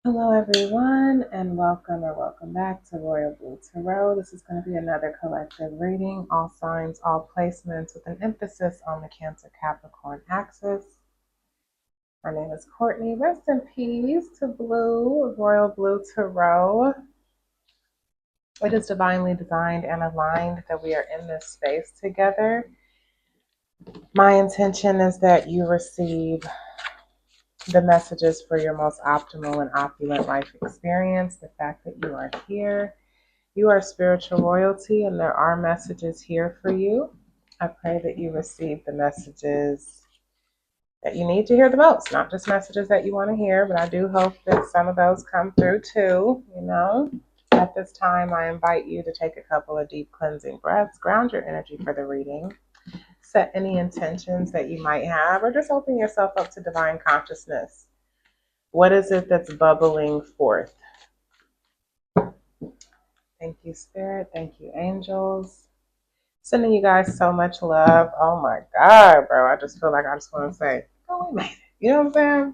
Hello, everyone, and welcome back to Royal Blue Tarot. This is going to be another collective reading, all signs, all placements, with an emphasis on the Cancer Capricorn axis. My name is Courtney. Rest in peace to Blue, Royal Blue Tarot. It is divinely designed and aligned that we are in this space together. My intention is that you receive the messages for your most optimal and opulent life experience. The fact that you are here, you are spiritual royalty, and there are messages here for you. I pray that you receive the messages that you need to hear the most, not just messages that you want to hear, but I do hope that some of those come through too. At this time, I invite you to take a couple of deep cleansing breaths, ground your energy for the reading, set any intentions that you might have, or just open yourself up to divine consciousness. What is it that's bubbling forth? Thank you, Spirit. Thank you, angels. Sending you guys so much love. Oh my God, bro. I just feel like I just want to say, oh, we made it. You know what I'm saying?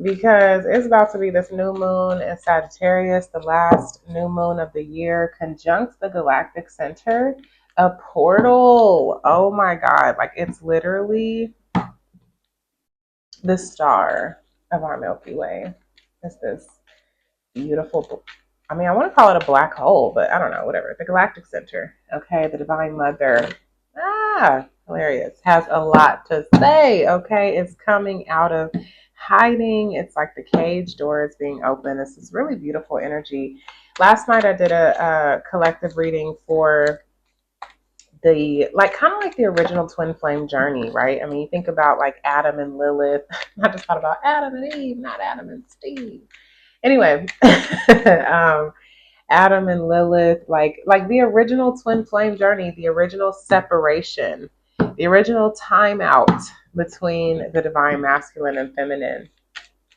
Because it's about to be this new moon in Sagittarius, the last new moon of the year, conjunct the galactic center, a portal. Oh my God. Like, it's literally the star of our Milky Way. It's this beautiful, I mean, I want to call it a black hole, but I don't know, whatever. The galactic center, okay, the divine mother. Hilarious. Has a lot to say, okay? It's coming out of hiding. It's like the cage door is being opened. This is really beautiful energy. Last night I did a collective reading for kind of like the original twin flame journey, right? I mean, you think about like Adam and Lilith. I just thought about Adam and Eve, not Adam and Steve. Anyway, Adam and Lilith, like the original twin flame journey, the original separation, the original timeout between the divine masculine and feminine.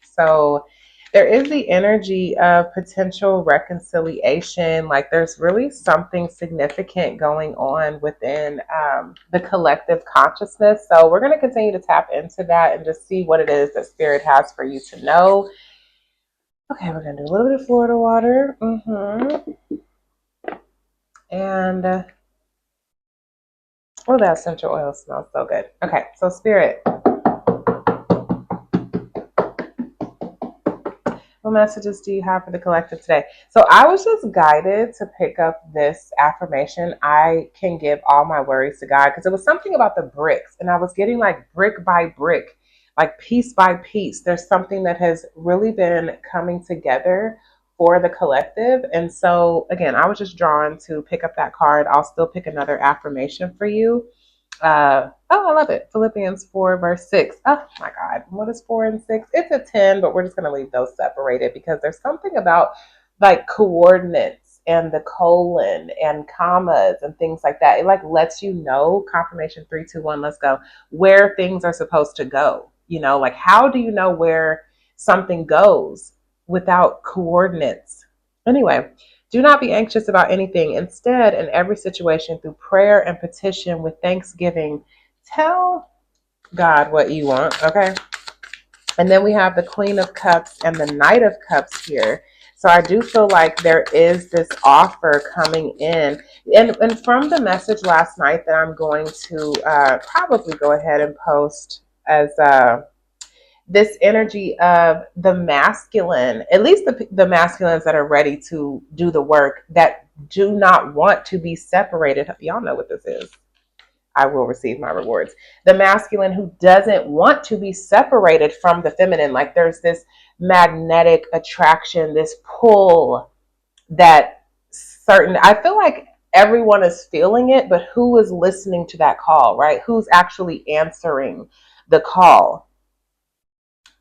So there is the energy of potential reconciliation. Like, there's really something significant going on within the collective consciousness. So we're going to continue to tap into that and just see what it is that Spirit has for you to know. Okay, we're going to do a little bit of Florida water. And, oh, that essential oil smells so good. Okay, so Spirit, what messages do you have for the collective today? So I was just guided to pick up this affirmation. I can give all my worries to God, because it was something about the bricks, and I was getting like brick by brick, like piece by piece. There's something that has really been coming together for the collective. And so again, I was just drawn to pick up that card. I'll still pick another affirmation for you. I love it. Philippians 4 verse 6. Oh my God. What is 4 and 6? It's a 10, but we're just going to leave those separated because there's something about like coordinates and the colon and commas and things like that. It like lets you know, confirmation 3, 2, 1, let's go, where things are supposed to go. Like, how do you know where something goes without coordinates? Anyway, do not be anxious about anything. Instead, in every situation, through prayer and petition with thanksgiving, tell God what you want, okay? And then we have the Queen of Cups and the Knight of Cups here. So I do feel like there is this offer coming in. And from the message last night that I'm going to probably go ahead and post as this energy of the masculine, at least the masculines that are ready to do the work, that do not want to be separated. Y'all know what this is. I will receive my rewards. The masculine who doesn't want to be separated from the feminine. Like, there's this magnetic attraction, this pull that I feel like everyone is feeling it, but who is listening to that call, right? Who's actually answering the call?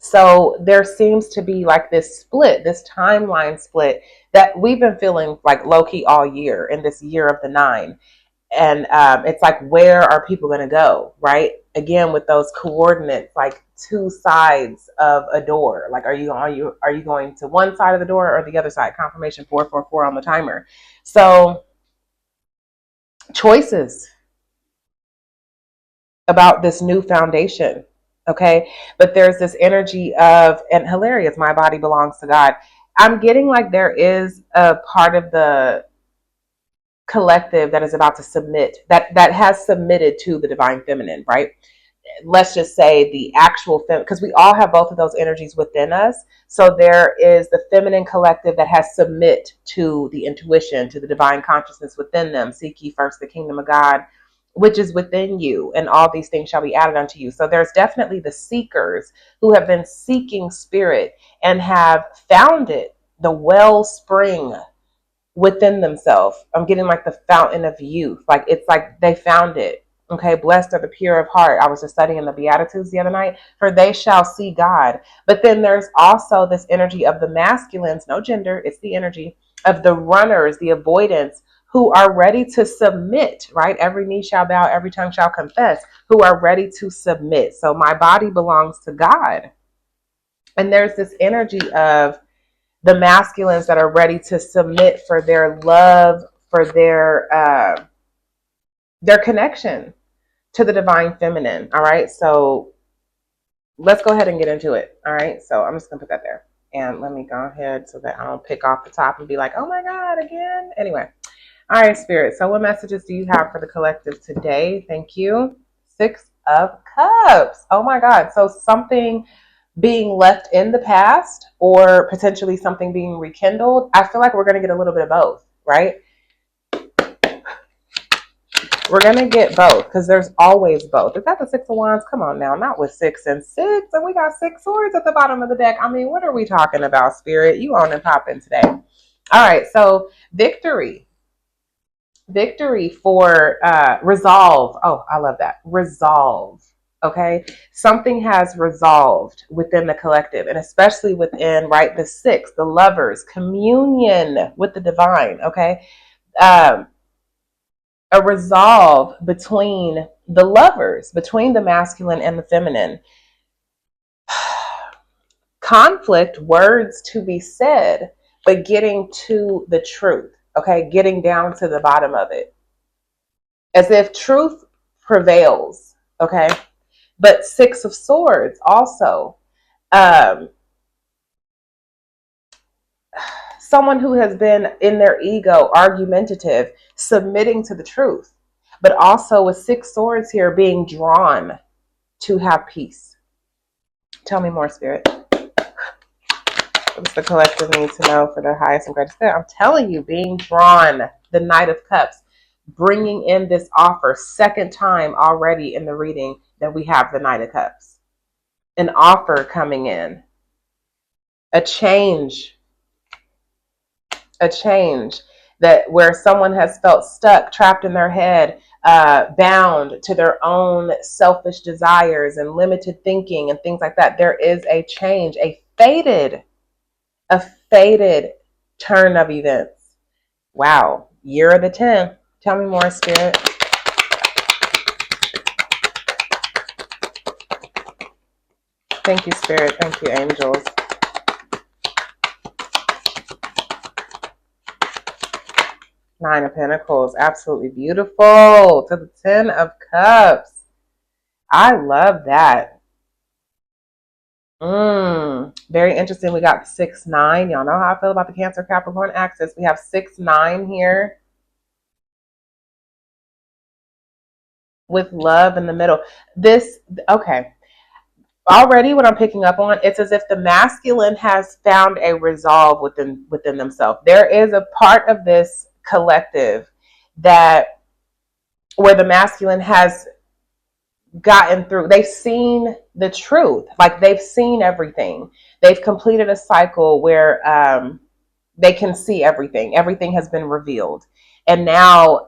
So there seems to be like this split, this timeline split that we've been feeling like low-key all year in this year of the 9. And it's like, where are people going to go, right? Again, with those coordinates, like two sides of a door. Like, are you going to one side of the door or the other side? Confirmation 444 on the timer. So choices about this new foundation. Okay. But there's this energy of, and hilarious, my body belongs to God. I'm getting like there is a part of the collective that is about to submit, that has submitted to the divine feminine, right? Let's just say the actual because we all have both of those energies within us. So there is the feminine collective that has submit to the intuition, to the divine consciousness within them. Seek ye first the kingdom of God, which is within you, and all these things shall be added unto you. So there's definitely the seekers who have been seeking spirit and have found it, the wellspring within themselves. I'm getting like the fountain of youth. Like it's like they found it. Okay, blessed are the pure of heart. I was just studying the Beatitudes the other night, for they shall see God. But then there's also this energy of the masculines, no gender, it's the energy of the runners, the avoidants, who are ready to submit, right? Every knee shall bow, every tongue shall confess, who are ready to submit. So my body belongs to God. And there's this energy of the masculines that are ready to submit for their love, for their connection to the divine feminine. All right, so let's go ahead and get into it. All right, so I'm just gonna put that there, and let me go ahead so that I don't pick off the top and be like, oh my god, again. Anyway, all right, spirit, so what messages do you have for the collective today? Thank you. 6 of Cups. Oh my god, so something being left in the past or potentially something being rekindled. I feel like we're going to get a little bit of both, right? We're going to get both because there's always both. Is that the 6 of Wands? Come on now, not with 6 and 6. And we got 6 swords at the bottom of the deck. I mean, what are we talking about, spirit? You on and popping today. All right, so victory. Victory for resolve. Oh, I love that. Resolve. Okay. Something has resolved within the collective, and especially within, right, the 6, the lovers, communion with the divine. Okay. Um, a resolve between the lovers, between the masculine and the feminine. Conflict, words to be said, but getting to the truth. Okay. Getting down to the bottom of it. As if truth prevails, okay? But 6 of Swords also. Someone who has been in their ego, argumentative, submitting to the truth, but also with 6 swords here being drawn to have peace. Tell me more, spirit. What's the collective need to know for the highest and greatest good? I'm telling you, being drawn, the Knight of Cups, bringing in this offer, second time already in the reading that we have the Knight of Cups. An offer coming in, a change that where someone has felt stuck, trapped in their head, bound to their own selfish desires and limited thinking and things like that. There is a change, a faded turn of events. Wow. Year of the 10. Tell me more, spirit. Thank you, spirit. Thank you, angels. Nine of Pentacles. Absolutely beautiful. To the 10 of Cups. I love that. Very interesting. We got 6-9. Y'all know how I feel about the Cancer Capricorn axis. We have 6-9 here with love in the middle. Okay. Already what I'm picking up on, it's as if the masculine has found a resolve within themselves. There is a part of this collective that where the masculine has gotten through. They've seen the truth. Like they've seen everything. They've completed a cycle where they can see everything. Everything has been revealed. And now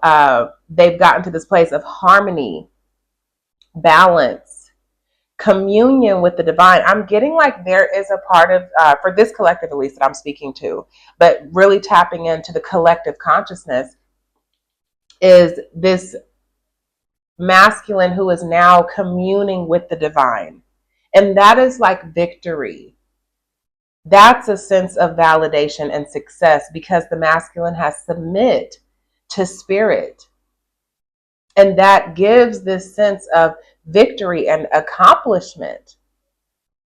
they've gotten to this place of harmony, balance, communion with the divine. I'm getting like there is a part of, for this collective at least that I'm speaking to, but really tapping into the collective consciousness, is this masculine who is now communing with the divine. And that is like victory. That's a sense of validation and success because the masculine has submit to spirit. And that gives this sense of victory and accomplishment.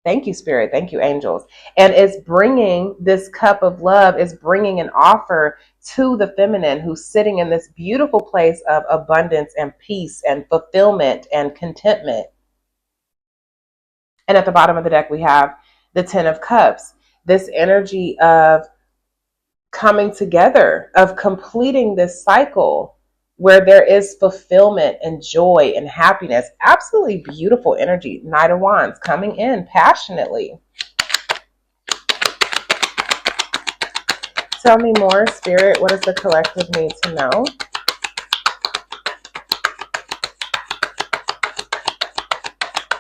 Thank you, Spirit. Thank you, angels. And it's bringing this cup of love, is bringing an offer to the feminine who's sitting in this beautiful place of abundance and peace and fulfillment and contentment. And at the bottom of the deck, we have the Ten of Cups, this energy of coming together, of completing this cycle where there is fulfillment and joy and happiness. Absolutely beautiful energy. Knight of Wands coming in passionately. Tell me more, Spirit. What does the collective need to know?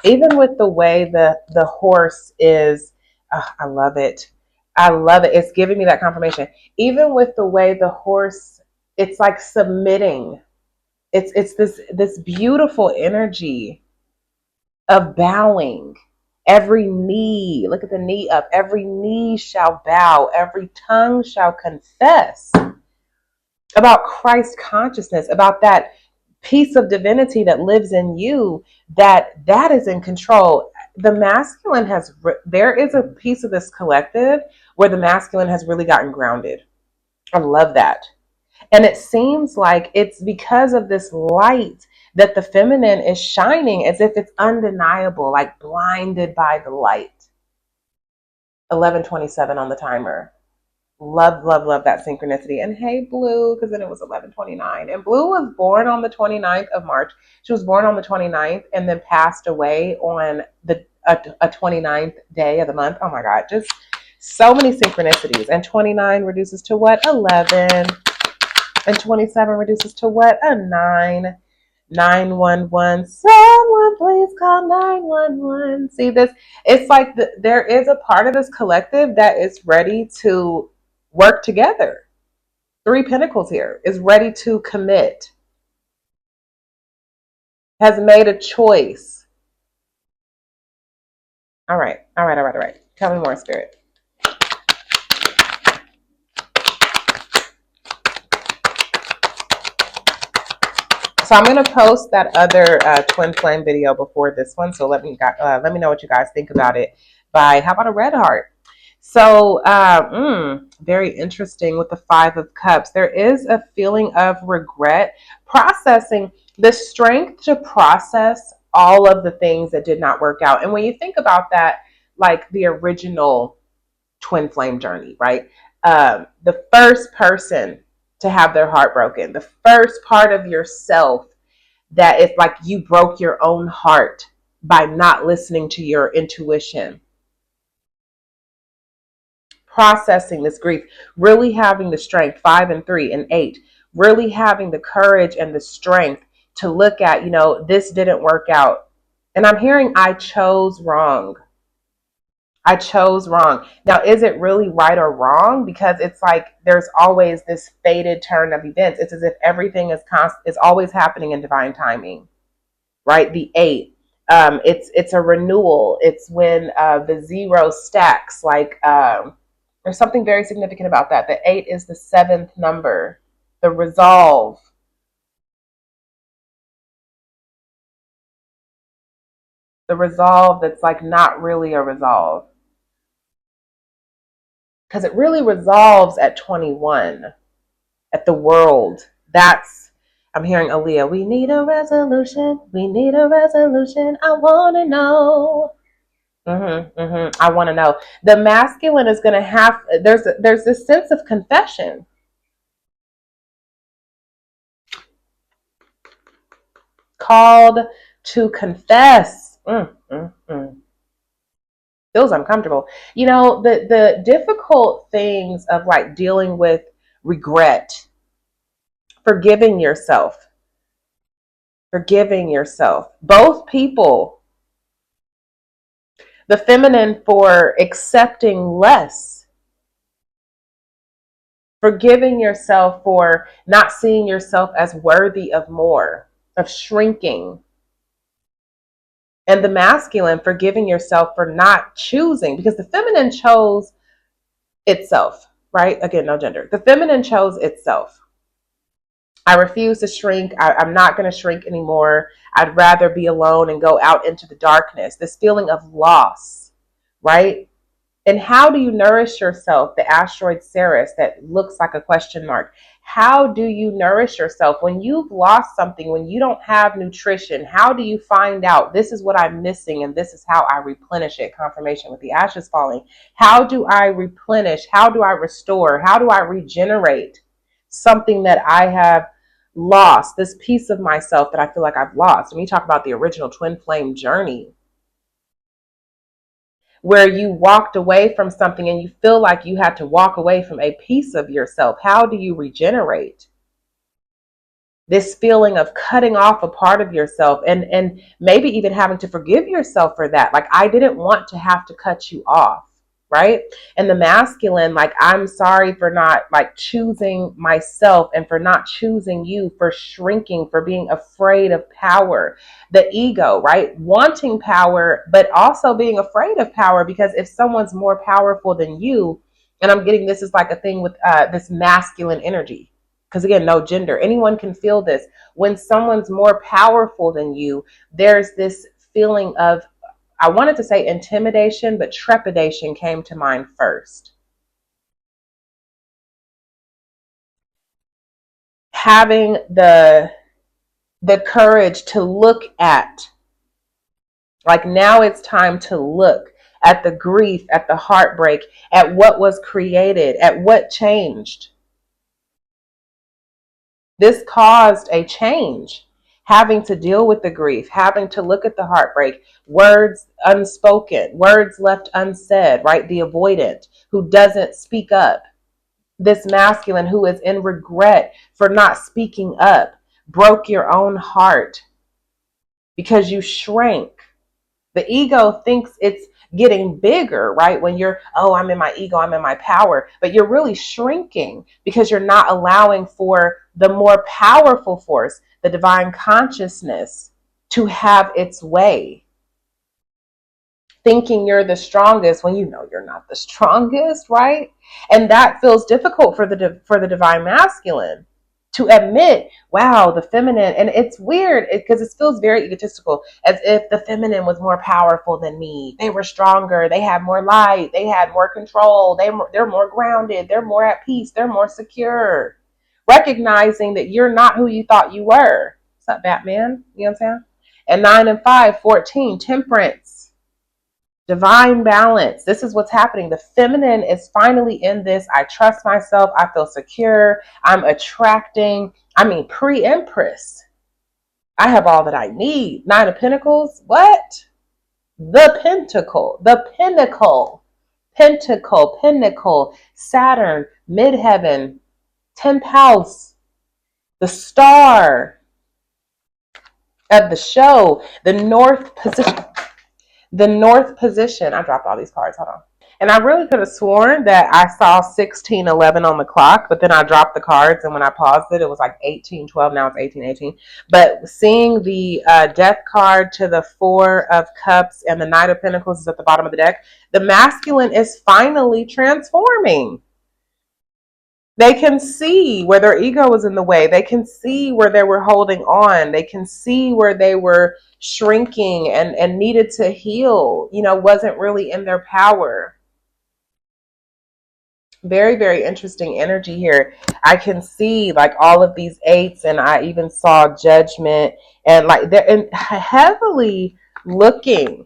Even with the way the horse is, I love it. I love it. It's giving me that confirmation. Even with the way the horse, it's like submitting. It's this beautiful energy of bowing. Every knee, look at the knee up. Every knee shall bow. Every tongue shall confess about Christ consciousness, about that piece of divinity that lives in you, that is in control. The masculine has, there is a piece of this collective where the masculine has really gotten grounded. I love that. And it seems like it's because of this light that the feminine is shining as if it's undeniable, like blinded by the light. 11:27 on the timer. Love, love, love that synchronicity. And hey, Blue, because then it was 11:29. And Blue was born on the 29th of March. She was born on the 29th and then passed away on the a 29th day of the month. Oh my God, just so many synchronicities. And 29 reduces to what? 11. And 27 reduces to what? A 9. 911. Someone please call 911. See this? It's like there is a part of this collective that is ready to work together. 3 Pentacles here is ready to commit, has made a choice. All right. Tell me more, Spirit. So I'm going to post that other twin flame video before this one. So let me know what you guys think about it by, how about a red heart? So very interesting with the 5 of Cups. There is a feeling of regret, processing, the strength to process all of the things that did not work out. And when you think about that, like the original twin flame journey, right? The first person to have their heart broken, the first part of yourself that it's like you broke your own heart by not listening to your intuition. Processing this grief, really having the strength, 5 and 3 and 8, really having the courage and the strength to look at, this didn't work out. And I'm hearing, I chose wrong. I chose wrong. Now, is it really right or wrong? Because it's like there's always this fated turn of events. It's as if everything is always happening in divine timing, right? The 8, it's a renewal. It's when the 0 stacks. Like there's something very significant about that. The 8 is the 7th number, the resolve. The resolve that's like not really a resolve. Because it really resolves at 21, at the world. I'm hearing Aaliyah, we need a resolution. We need a resolution. I want to know. I want to know. The masculine is going to have, there's this sense of confession. Called to confess. Feels uncomfortable. The difficult things of like dealing with regret, forgiving yourself. Both people, the feminine for accepting less, forgiving yourself for not seeing yourself as worthy of more, of shrinking. And the masculine, forgiving yourself for not choosing, because the feminine chose itself, right? Again, no gender. The feminine chose itself. I refuse to shrink. I'm not going to shrink anymore. I'd rather be alone and go out into the darkness. This feeling of loss, right? And how do you nourish yourself? The asteroid Ceres that looks like a question mark. How do you nourish yourself when you've lost something, when you don't have nutrition? How do you find out this is what I'm missing and this is how I replenish it? Confirmation with the ashes falling. How do I replenish? How do I restore? How do I regenerate something that I have lost? This piece of myself that I feel like I've lost. When you talk about the original twin flame journey, where you walked away from something and you feel like you had to walk away from a piece of yourself. How do you regenerate? This feeling of cutting off a part of yourself and maybe even having to forgive yourself for that. Like, I didn't want to have to cut you off, right? And the masculine, like, I'm sorry for not like choosing myself and for not choosing you, for shrinking, for being afraid of power. The ego, right? Wanting power, but also being afraid of power, because if someone's more powerful than you, and I'm getting this is like a thing with this masculine energy, because again, no gender, anyone can feel this. When someone's more powerful than you, there's this feeling of, I wanted to say intimidation, but trepidation came to mind first. Having the courage to look at, like, now it's time to look at the grief, at the heartbreak, at what was created, at what changed. This caused a change. Having to deal with the grief, having to look at the heartbreak, words unspoken, words left unsaid, right? The avoidant who doesn't speak up. This masculine who is in regret for not speaking up, broke your own heart because you shrank. The ego thinks it's getting bigger, right? When you're, oh, I'm in my ego, I'm in my power, but you're really shrinking because you're not allowing for the more powerful force, the divine consciousness, to have its way. Thinking you're the strongest when you know you're not the strongest, right? And that feels difficult for the divine masculine to admit, wow, the feminine. And it's weird because it feels very egotistical, as if the feminine was more powerful than me. They were stronger, they had more light, they had more control, they're more grounded, they're more at peace, they're more secure. Recognizing that you're not who you thought you were. What's up, Batman? You know what I'm saying? And 9 and 5, 14, temperance, divine balance. This is what's happening. The feminine is finally in this. I trust myself. I feel secure. I'm attracting. I mean, pre-empress. I have all that I need. 9 of Pentacles. What? The pentacle. The pinnacle. Pentacle. Pinnacle. Saturn. Midheaven. 10th house. The star of the show. The north position. The north position. I dropped all these cards. Hold on. And I really could have sworn that I saw 16:11 on the clock, but then I dropped the cards, and when I paused it, it was like 18:12. Now it's 18:18. But seeing the death card to the 4 of Cups and the Knight of Pentacles is at the bottom of the deck, the masculine is finally transforming. They can see where their ego was in the way. They can see where they were holding on. They can see where they were shrinking and needed to heal, wasn't really in their power. Very, very interesting energy here. I can see like all of these 8s, and I even saw Judgment, and like they're heavily looking.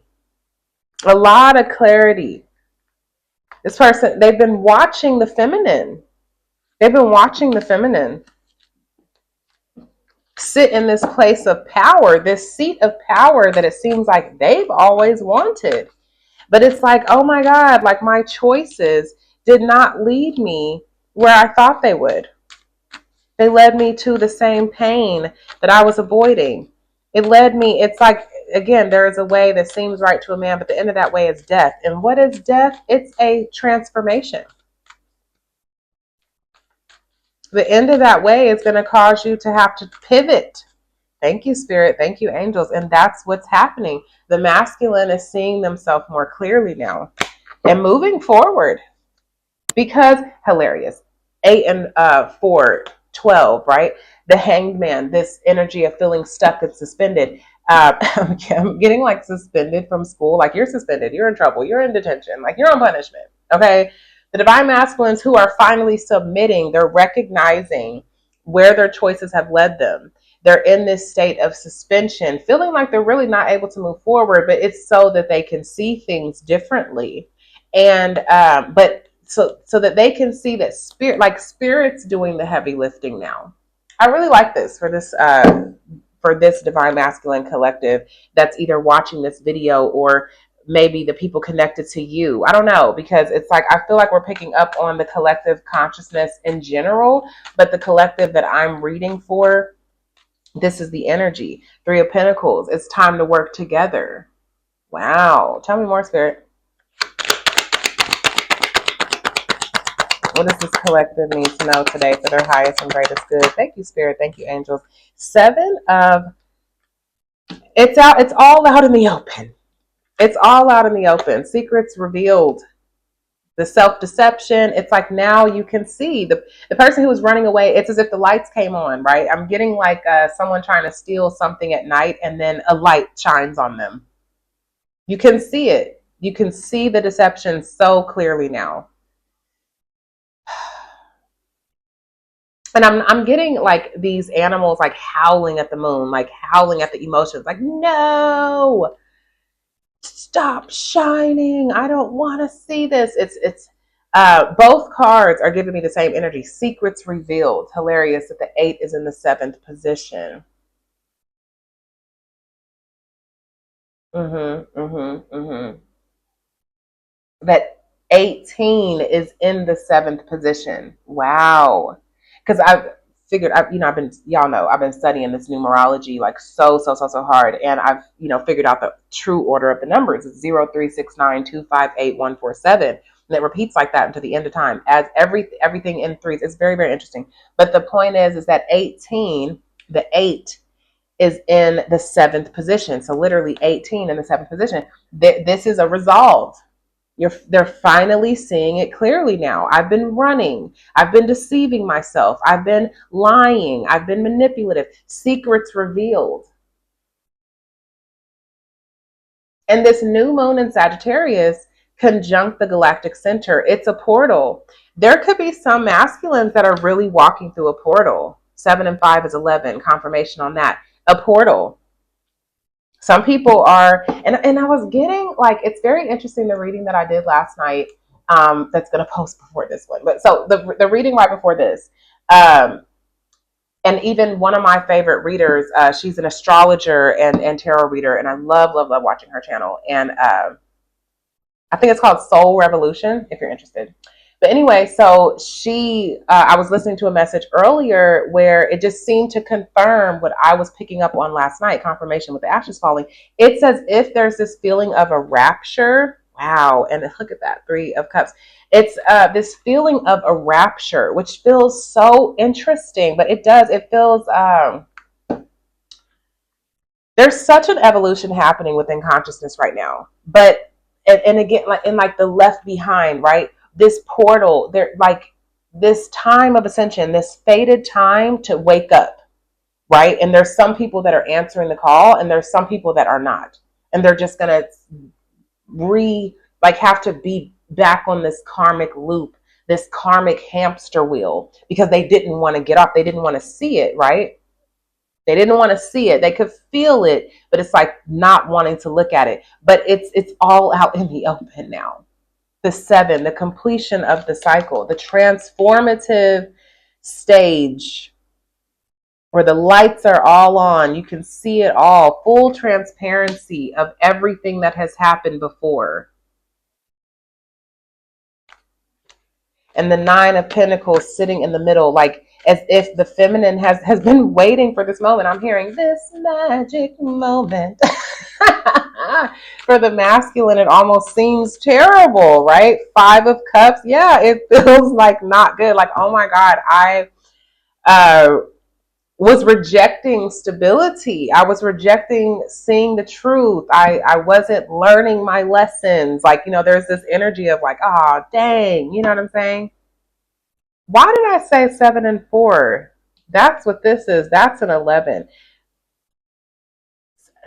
A lot of clarity. This person, they've been watching the feminine. They've been watching the feminine sit in this place of power, this seat of power that it seems like they've always wanted. But it's like, oh my God, like my choices did not lead me where I thought they would. They led me to the same pain that I was avoiding. It led me, it's like, again, there is a way that seems right to a man, but the end of that way is death. And what is death? It's a transformation. The end of that way is going to cause you to have to pivot. Thank you, Spirit. Thank you, angels. And that's what's happening. The masculine is seeing themselves more clearly now and moving forward. Because, hilarious, 8 and 4, 12, right? The Hanged Man, this energy of feeling stuck and suspended. I'm getting like suspended from school. Like you're suspended, you're in trouble, you're in detention, like you're on punishment. Okay. The divine masculines who are finally submitting, they're recognizing where their choices have led them. They're in this state of suspension, feeling like they're really not able to move forward, but it's so that they can see things differently. And but so that they can see that spirit's doing the heavy lifting now. I really like this for this divine masculine collective that's either watching this video or maybe the people connected to you. I don't know, because it's like I feel like we're picking up on the collective consciousness in general, but the collective that I'm reading for, this is the energy. Three of Pentacles. It's time to work together. Wow. Tell me more, Spirit. What does this collective need to know today for their highest and greatest good? Thank you, Spirit. Thank you, angels. Seven of, it's out. It's all out in the open. It's all out in the open. Secrets revealed. The self-deception. It's like now you can see the person who was running away. It's as if the lights came on, right? I'm getting like someone trying to steal something at night and then a light shines on them. You can see it. You can see the deception so clearly now. And I'm getting like these animals like howling at the moon, like howling at the emotions, like, no, stop shining. I don't want to see this. It's both cards are giving me the same energy. Secrets revealed. Hilarious that the 8 is in the 7th position. That 18 is in the 7th position. Wow. Because I've figured, I've been, y'all know, I've been studying this numerology like so hard. And I've, figured out the true order of the numbers. It's 0, 3, 6, 9, 2, 5, 8, 1, 4, 7. And it repeats like that until the end of time as everything in threes. It's very, very interesting. But the point is that 18, the 8 is in the 7th position. So literally 18 in the 7th position. This is a resolve. They're finally seeing it clearly now. I've been running. I've been deceiving myself. I've been lying. I've been manipulative. Secrets revealed. And this new moon in Sagittarius conjunct the galactic center. It's a portal. There could be some masculines that are really walking through a portal. 7 and 5 is 11. Confirmation on that. A portal. Some people are, and I was getting like, it's very interesting, the reading that I did last night, that's going to post before this one. But so the reading right before this, and even one of my favorite readers, she's an astrologer and tarot reader, and I love watching her channel. And I think it's called Soul Revolution, if you're interested. But anyway, so I was listening to a message earlier where it just seemed to confirm what I was picking up on last night, confirmation with the ashes falling. It's as if there's this feeling of a rapture. Wow. And look at that, 3 of Cups. It's this feeling of a rapture, which feels so interesting, but it feels, there's such an evolution happening within consciousness right now. But, and again, like in like the left behind, right? This portal, there, like this time of ascension, this fated time to wake up, right? And there's some people that are answering the call, and there's some people that are not, and they're just gonna have to be back on this karmic loop, this karmic hamster wheel, because they didn't want to get off. They didn't want to see it, right? They didn't want to see it. They could feel it, but it's like not wanting to look at it. But it's all out in the open now. The 7, the completion of the cycle, the transformative stage where the lights are all on. You can see it all, full transparency of everything that has happened before. And the 9 of Pentacles sitting in the middle, like as if the feminine has been waiting for this moment. I'm hearing this magic moment. For the masculine, it almost seems terrible, right? 5 of Cups. Yeah, it feels like not good. Like, oh my God, I was rejecting stability. I was rejecting seeing the truth. I wasn't learning my lessons. Like, there's this energy of like, oh, dang. You know what I'm saying? Why did I say 7 and 4? That's what this is. That's an 11.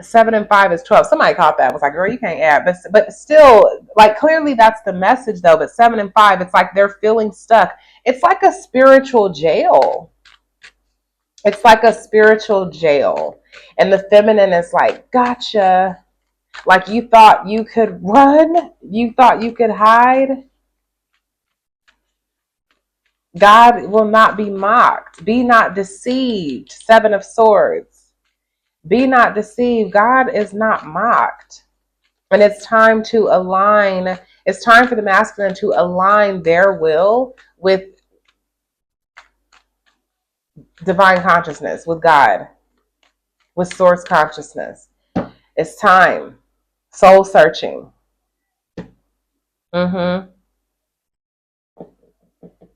7 and 5 is 12. Somebody caught that. Was like, girl, you can't add. But still, like, clearly that's the message though. But 7 and 5, it's like they're feeling stuck. It's like a spiritual jail. It's like a spiritual jail. And the feminine is like, gotcha. Like, you thought you could run, you thought you could hide. God will not be mocked. Be not deceived. 7 of Swords. Be not deceived. God is not mocked. And it's time to align. It's time for the masculine to align their will with divine consciousness, with God, with source consciousness. It's time. Soul searching. Mm-hmm.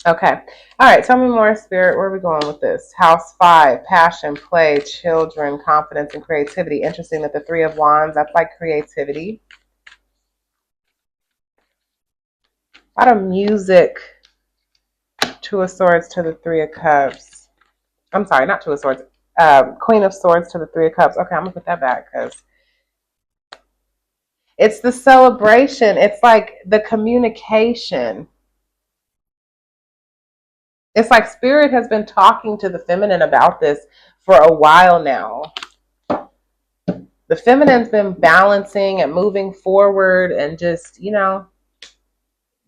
Okay. All right. Tell me more, Spirit. Where are we going with this? House 5, passion, play, children, confidence, and creativity. Interesting that the 3 of Wands, that's like creativity. A lot of music. 2 of Swords to the 3 of Cups. I'm sorry, not 2 of Swords. Queen of Swords to the 3 of Cups. Okay, I'm going to put that back because it's the celebration. It's like the communication. It's like Spirit has been talking to the feminine about this for a while now. The feminine's been balancing and moving forward and just,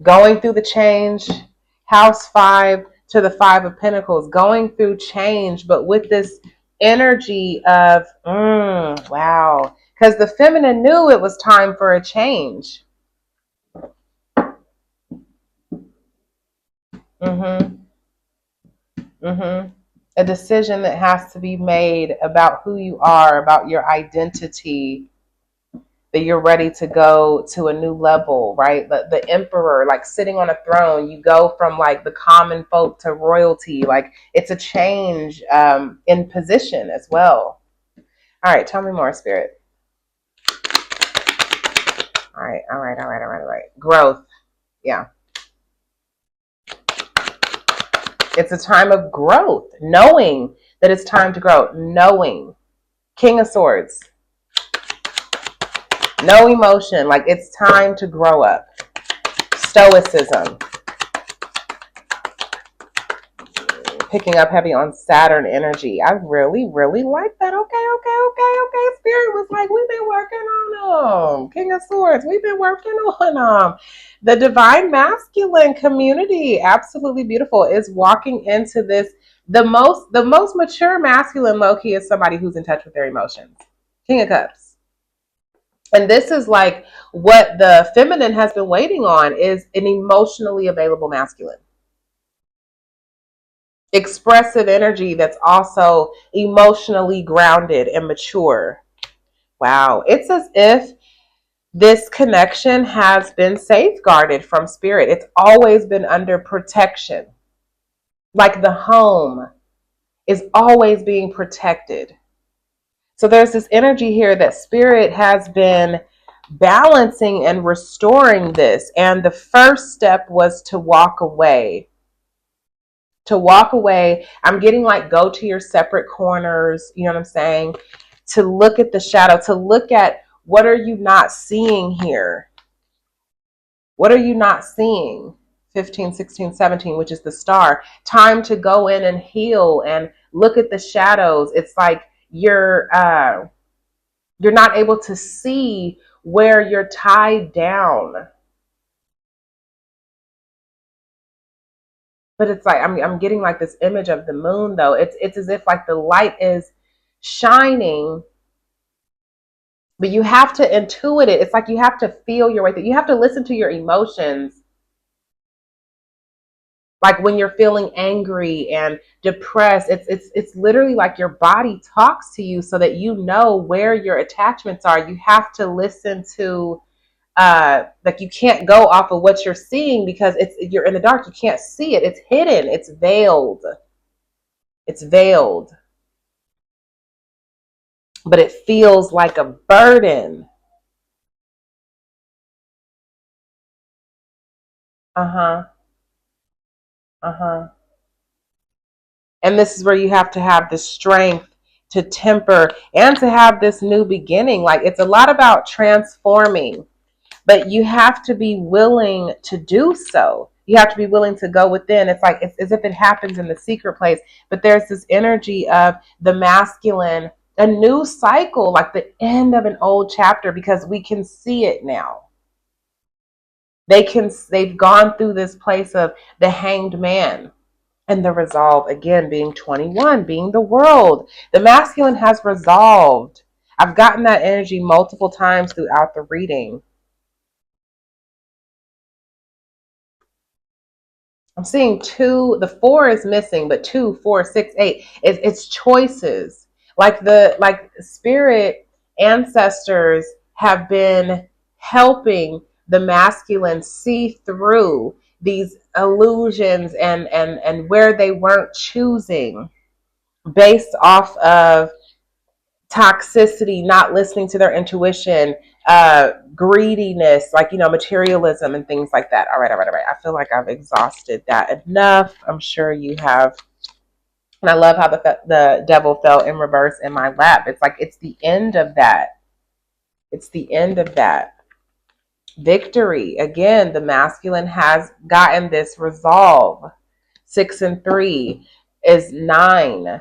going through the change. House 5 to the 5 of Pentacles, going through change, but with this energy of, wow. Because the feminine knew it was time for a change. Mm-hmm. Mm-hmm. A decision that has to be made about who you are, about your identity, that you're ready to go to a new level, right? The emperor, like sitting on a throne, you go from like the common folk to royalty. Like it's a change in position as well. All right, tell me more, Spirit. All right. Growth. Yeah. It's a time of growth, knowing that it's time to grow, knowing. King of Swords. No emotion, like it's time to grow up. Stoicism. Picking up heavy on Saturn energy. I really, really like that. Okay. Spirit was like, we've been working on them. King of Swords, we've been working on them. The divine masculine community, absolutely beautiful, is walking into this. The most mature masculine low key is somebody who's in touch with their emotions. King of Cups. And this is like what the feminine has been waiting on, is an emotionally available masculine. Expressive energy that's also emotionally grounded and mature. Wow. It's as if this connection has been safeguarded from Spirit. It's always been under protection. Like the home is always being protected. So there's this energy here that Spirit has been balancing and restoring this. And the first step was to walk away. To walk away. I'm getting like, go to your separate corners. You know what I'm saying? To look at the shadow, to look at what are you not seeing here? What are you not seeing? 15, 16, 17, which is the star. Time to go in and heal and look at the shadows. It's like you're not able to see where you're tied down. But it's like I'm getting like this image of the moon though. It's as if like the light is shining, but you have to intuit it. It's like you have to feel your way through. You have to listen to your emotions. Like when you're feeling angry and depressed, it's literally like your body talks to you so that you know where your attachments are. You have to listen to like you can't go off of what you're seeing because you're in the dark. You can't see it. It's hidden. It's veiled. It's veiled. But it feels like a burden. Uh-huh. Uh-huh. And this is where you have to have the strength to temper and to have this new beginning. Like, it's a lot about transforming, but you have to be willing to do so. You have to be willing to go within. It's like it's as if it happens in the secret place, but there's this energy of the masculine, a new cycle, like the end of an old chapter, because we can see it now. They've gone through this place of the hanged man and the resolve, again, being 21, being the world. The masculine has resolved. I've gotten that energy multiple times throughout the reading. I'm seeing two, the four is missing, but 2, 4, 6, 8. It's choices. Like spirit ancestors have been helping the masculine see through these illusions and where they weren't choosing based off of toxicity, not listening to their intuition, greediness, like, materialism and things like that. All right, all right, all right. I feel like I've exhausted that enough. I'm sure you have. And I love how the devil fell in reverse in my lap. It's like it's the end of that. It's the end of that. Victory. Again, the masculine has gotten this resolve. 6 and 3 is 9.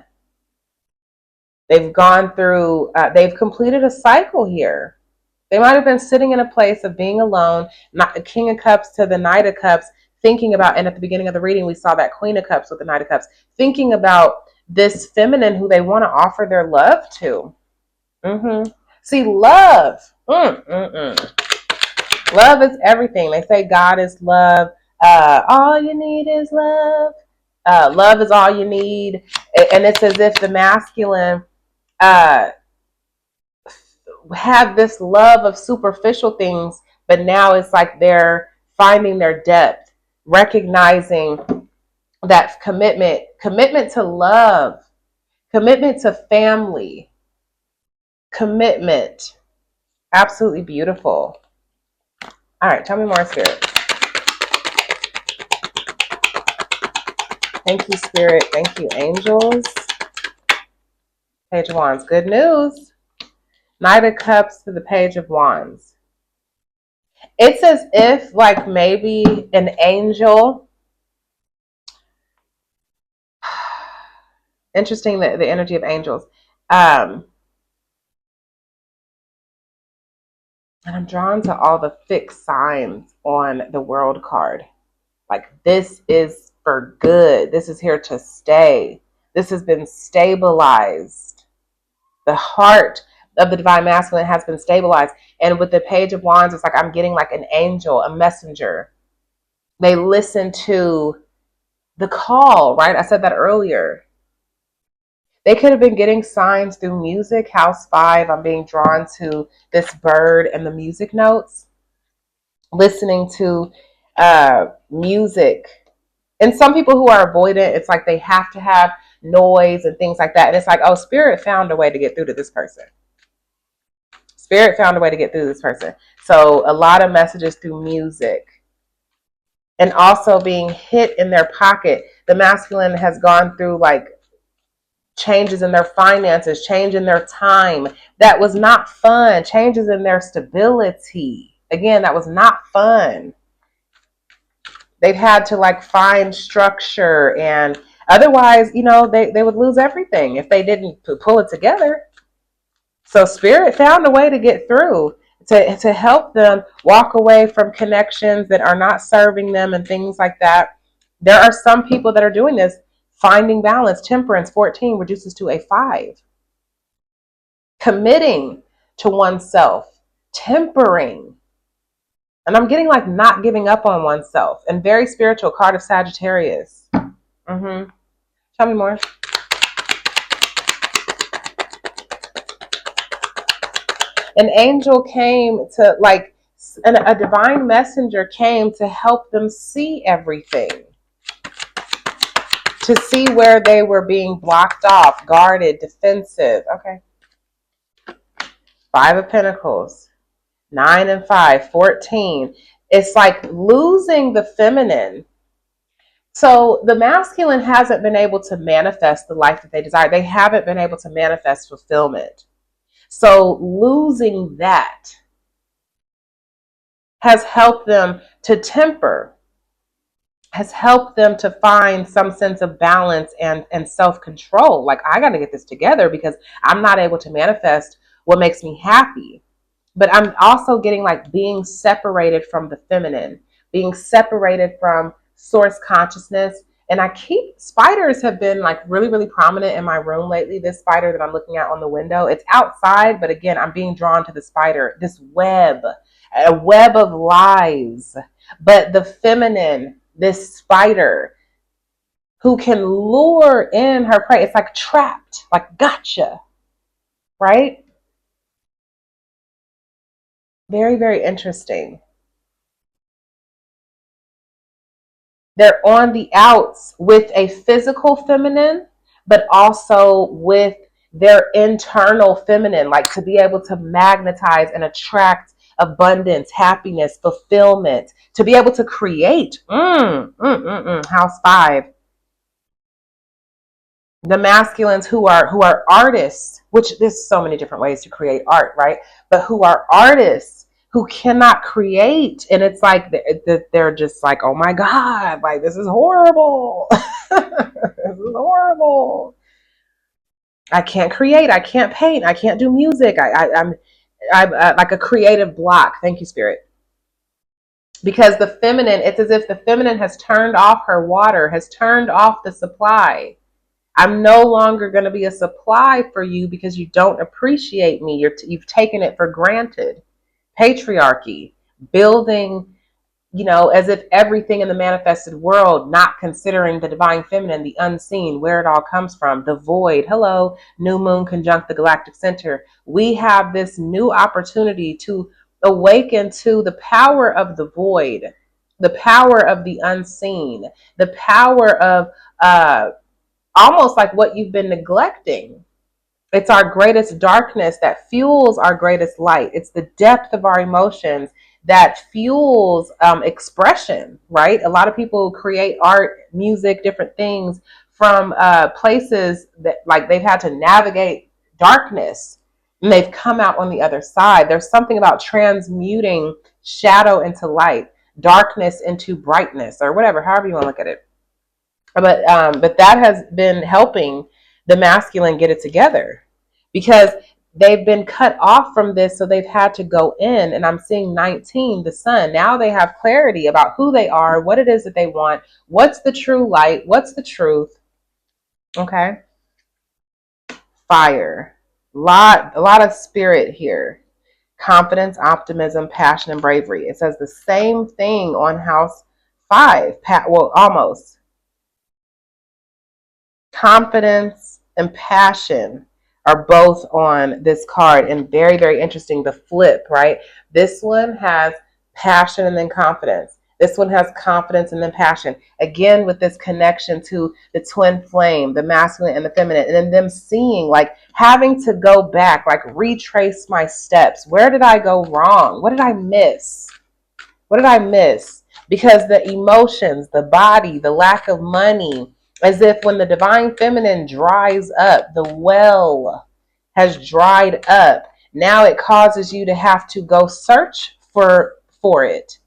They've gone through, they've completed a cycle here. They might have been sitting in a place of being alone, not the King of Cups to the Knight of Cups, thinking about, and at the beginning of the reading, we saw that Queen of Cups with the Knight of Cups, thinking about this feminine who they want to offer their love to. See, love. Love is everything. They say God is love. All you need is love. Love is all you need. And it's as if the masculine have this love of superficial things, but now it's like they're finding their depth, recognizing that commitment to love, commitment to family, commitment. Absolutely beautiful. All right, tell me more, Spirit. Thank you, Spirit. Thank you, angels. Page of Wands. Good news. Knight of Cups to the Page of Wands. It's as if, like, maybe an angel. Interesting, the energy of angels. And I'm drawn to all the fixed signs on the World card. Like, this is for good. This is here to stay. This has been stabilized. The heart of the divine masculine has been stabilized. And with the Page of Wands, it's like I'm getting like an angel, a messenger. They listen to the call, right? I said that earlier. They could have been getting signs through music. House 5, I'm being drawn to this bird and the music notes. Listening to music. And some people who are avoidant, it's like they have to have noise and things like that. And it's like, oh, Spirit found a way to get through to this person. Spirit found a way to get through to this person. So a lot of messages through music. And also being hit in their pocket. The masculine has gone through like changes in their finances, change in their time. That was not fun. Changes in their stability. Again, that was not fun. They've had to like find structure, and otherwise, they would lose everything if they didn't pull it together. So Spirit found a way to get through to help them walk away from connections that are not serving them and things like that. There are some people that are doing this, finding balance. Temperance 14 reduces to a 5. Committing to oneself, tempering. And I'm getting like not giving up on oneself. And very spiritual, card of Sagittarius. Tell me more. An angel came to, like, a divine messenger came to help them see everything. To see where they were being blocked off, guarded, defensive. Okay. 5 of Pentacles. 9 and 5, 14. It's like losing the feminine So the masculine hasn't been able to manifest the life that they desire. They haven't been able to manifest fulfillment. So losing that has helped them to temper, has helped them to find some sense of balance and self-control. Like, I got to get this together because I'm not able to manifest what makes me happy. But I'm also getting like being separated from the feminine, being separated from source consciousness. And I keep, spiders have been like really, really prominent in my room lately. This spider that I'm looking at on the window, it's outside, but again, I'm being drawn to the spider, this web, a web of lies. But the feminine, this spider who can lure in her prey, it's like trapped, like gotcha, right? Very, very interesting. They're on the outs with a physical feminine, but also with their internal feminine, like to be able to magnetize and attract abundance, happiness, fulfillment, to be able to create. House 5. The masculines who are artists, which there's so many different ways to create art, right? But who are artists who cannot create, and it's like they're just like, oh my god, like this is horrible. This is horrible. I can't create, I can't paint, I can't do music. I'm like a creative block. Thank you, spirit. Because the feminine, it's as if the feminine has turned off her water, has turned off the supply. I'm no longer going to be a supply for you because you don't appreciate me. You've taken it for granted. Patriarchy, building, as if everything in the manifested world, not considering the divine feminine, the unseen, where it all comes from, the void. Hello, new moon conjunct the galactic center. We have this new opportunity to awaken to the power of the void, the power of the unseen, the power of almost like what you've been neglecting. It's our greatest darkness that fuels our greatest light. It's the depth of our emotions that fuels expression, right? A lot of people create art, music, different things from places that like they've had to navigate darkness and they've come out on the other side. There's something about transmuting shadow into light, darkness into brightness, or whatever, however you want to look at it. But that has been helping the masculine get it together because they've been cut off from this, so they've had to go in. And I'm seeing 19, the sun. Now they have clarity about who they are, what it is that they want, what's the true light, what's the truth. Okay, fire, a lot of spirit here. Confidence, optimism, passion, and bravery. It says the same thing on house 5. Well, almost. Confidence and passion are both on this card, and very, very interesting. The flip, right? This one has passion and then confidence. This one has confidence and then passion. Again, with this connection to the twin flame, the masculine and the feminine, and then them seeing, like having to go back, like retrace my steps. Where did I go wrong? What did I miss? What did I miss? Because the emotions, the body, the lack of money, as if when the divine feminine dries up, the well has dried up. Now it causes you to have to go search for it.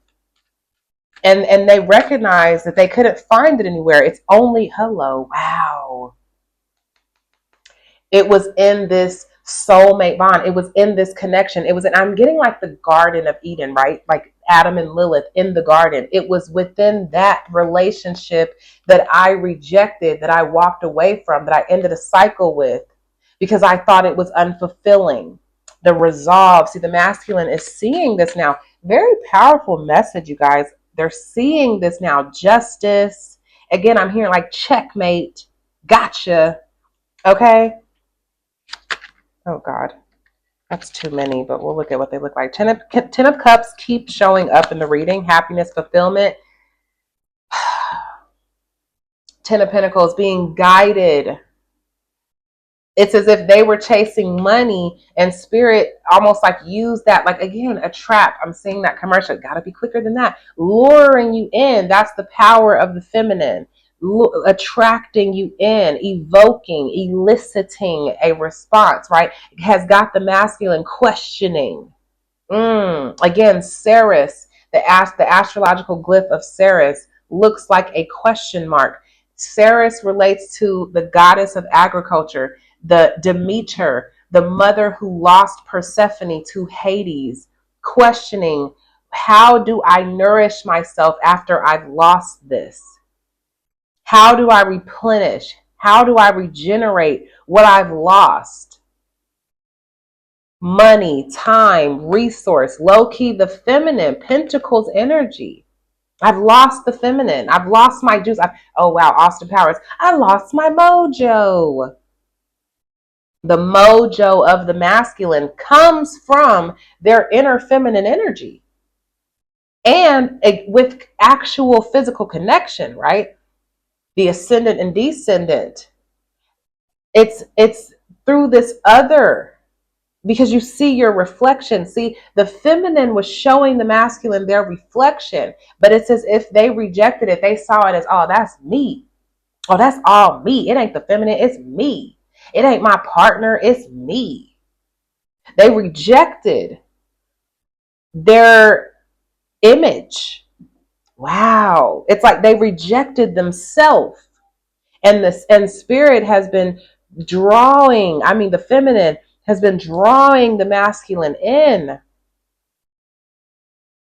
And they recognize that they couldn't find it anywhere. It's only, hello, wow. It was in this soulmate bond. It was in this connection. It was, and I'm getting like the Garden of Eden, right? Like Adam and Lilith in the garden. It was within that relationship that I rejected, that I walked away from, that I ended a cycle with because I thought it was unfulfilling. The resolve. See, the masculine is seeing this now. Very powerful message, you guys. They're seeing this now. Justice. Again, I'm hearing like checkmate. Gotcha. Okay. Oh God, that's too many, but we'll look at what they look like. Ten of Cups keep showing up in the reading. Happiness, fulfillment. Ten of Pentacles being guided. It's as if they were chasing money and spirit almost like use that, like again, a trap. I'm seeing that commercial. Gotta be quicker than that. Luring you in. That's the power of the feminine. attracting you in, evoking, eliciting a response, right? It has got the masculine questioning. Again, Ceres, the astrological glyph of Ceres looks like a question mark. Ceres relates to the goddess of agriculture, the Demeter, the mother who lost Persephone to Hades, questioning, how do I nourish myself after I've lost this? How do I replenish? How do I regenerate what I've lost? Money, time, resource, low key, the feminine, Pentacles energy. I've lost the feminine. I've lost my juice. Oh, wow, Austin Powers. I lost my mojo. The mojo of the masculine comes from their inner feminine energy and with actual physical connection, right? The ascendant and descendant. It's through this other, because you see your reflection. See, the feminine was showing the masculine their reflection, but it's as if they rejected it. They saw it as, oh, that's me. Oh, that's all me. It ain't the feminine, it's me. It ain't my partner, it's me. They rejected their image. Wow. It's like they rejected themselves. And spirit has been drawing, I mean, the feminine has been drawing the masculine in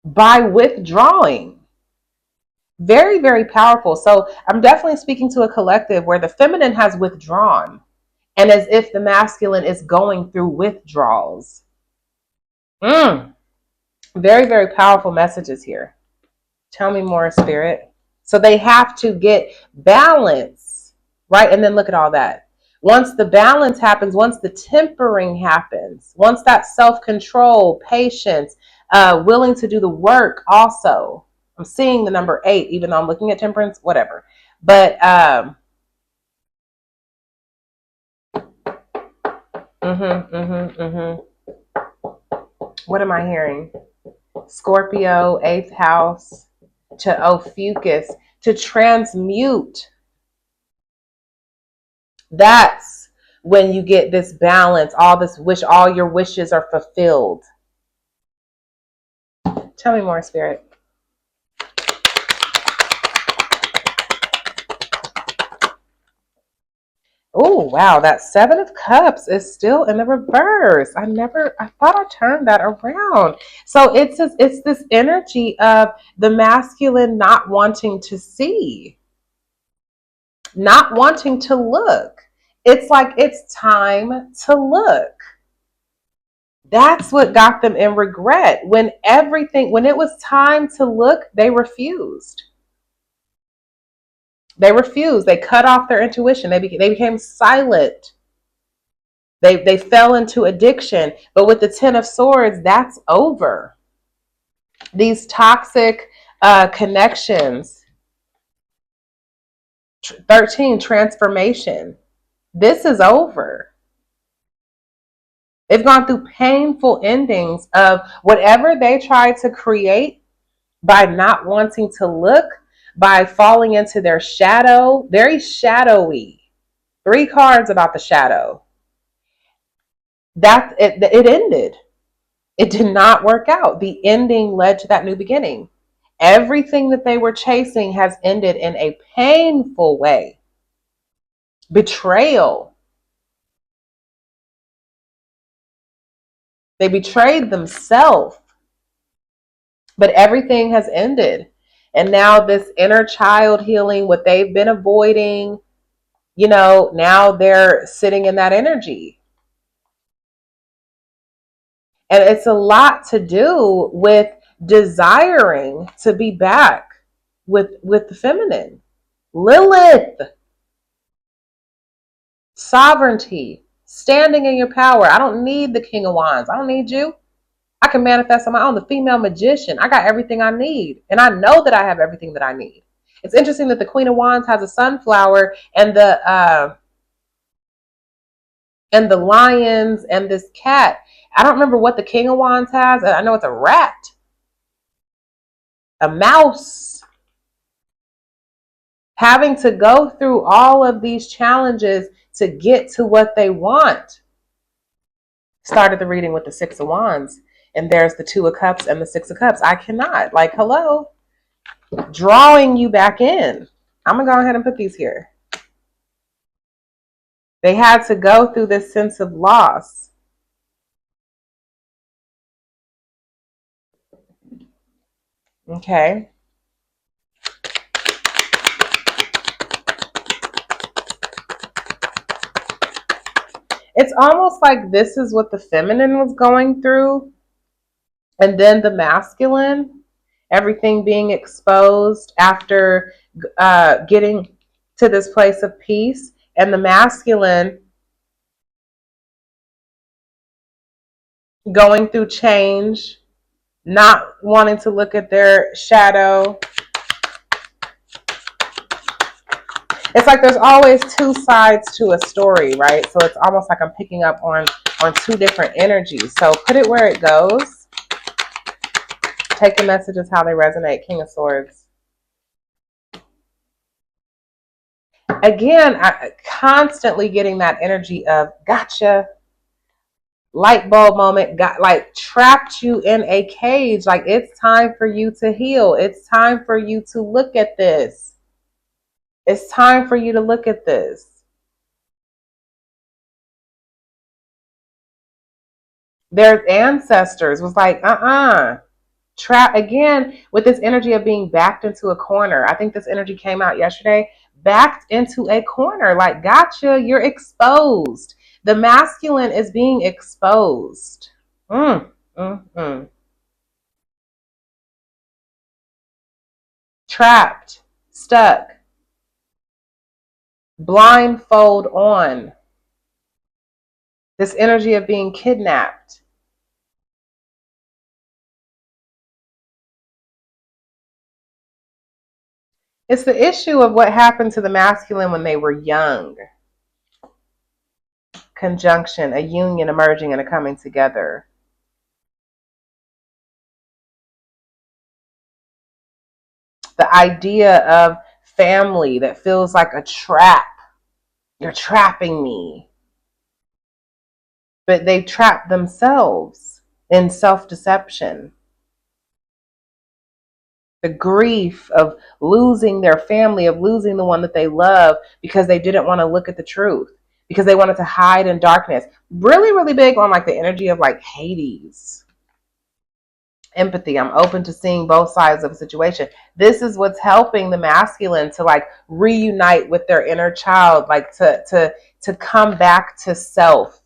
by withdrawing. Very, very powerful. So I'm definitely speaking to a collective where the feminine has withdrawn, and as if the masculine is going through withdrawals. Very, very powerful messages here. Tell me more, spirit. So they have to get balance, right? And then look at all that. Once the balance happens, once the tempering happens, once that self-control, patience, willing to do the work also. I'm seeing the number 8, even though I'm looking at temperance, whatever. But what am I hearing? Scorpio, 8th house, to Ophiuchus, to transmute. That's when you get this balance, all this wish, all your wishes are fulfilled. Tell me more, spirit. Oh, wow, that 7 of Cups is still in the reverse. I thought I turned that around. So it's this energy of the masculine not wanting to see, not wanting to look. It's like it's time to look. That's what got them in regret. When it was time to look, they refused. They refused. They cut off their intuition. They became silent. They fell into addiction. But with the 10 of Swords, that's over. These toxic connections. 13, transformation. This is over. They've gone through painful endings of whatever they tried to create by not wanting to look, by falling into their shadow, very shadowy. 3 cards about the shadow. It ended. It did not work out. The ending led to that new beginning. Everything that they were chasing has ended in a painful way. Betrayal. They betrayed themselves. But everything has ended. And now this inner child healing, what they've been avoiding, now they're sitting in that energy. And it's a lot to do with desiring to be back with the feminine. Lilith. Sovereignty. Standing in your power. I don't need the King of Wands. I don't need you. I can manifest on my own. The female magician. I got everything I need. And I know that I have everything that I need. It's interesting that the Queen of Wands has a sunflower and the lions and this cat. I don't remember what the King of Wands has. I know it's a rat, a mouse. having to go through all of these challenges to get to what they want. Started the reading with the Six of Wands, and there's the Two of Cups and the Six of Cups. I cannot, like, hello, drawing you back in. I'm gonna go ahead and put these here. They had to go through this sense of loss. Okay. It's almost like this is what the feminine was going through, and then the masculine, everything being exposed after getting to this place of peace, and the masculine going through change, not wanting to look at their shadow. It's like there's always two sides to a story, right? So it's almost like I'm picking up on two different energies. So put it where it goes. Take the messages how they resonate. King of Swords. Again, I constantly getting that energy of gotcha, light bulb moment, got like trapped you in a cage. Like, it's time for you to heal. It's time for you to look at this. It's time for you to look at this. Their ancestors was like, trap again with this energy of being backed into a corner. I think this energy came out yesterday. Backed into a corner, like, gotcha, you're exposed. The masculine is being exposed. Trapped, stuck, blindfold on. This energy of being kidnapped. It's the issue of what happened to the masculine when they were young. Conjunction, a union emerging and a coming together. The idea of family that feels like a trap. You're trapping me. But they trapped themselves in self-deception. The grief of losing their family, of losing the one that they love because they didn't want to look at the truth, because they wanted to hide in darkness. Really, really big on like the energy of like Hades. Empathy. I'm open to seeing both sides of a situation. This is what's helping the masculine to like reunite with their inner child, like to come back to self.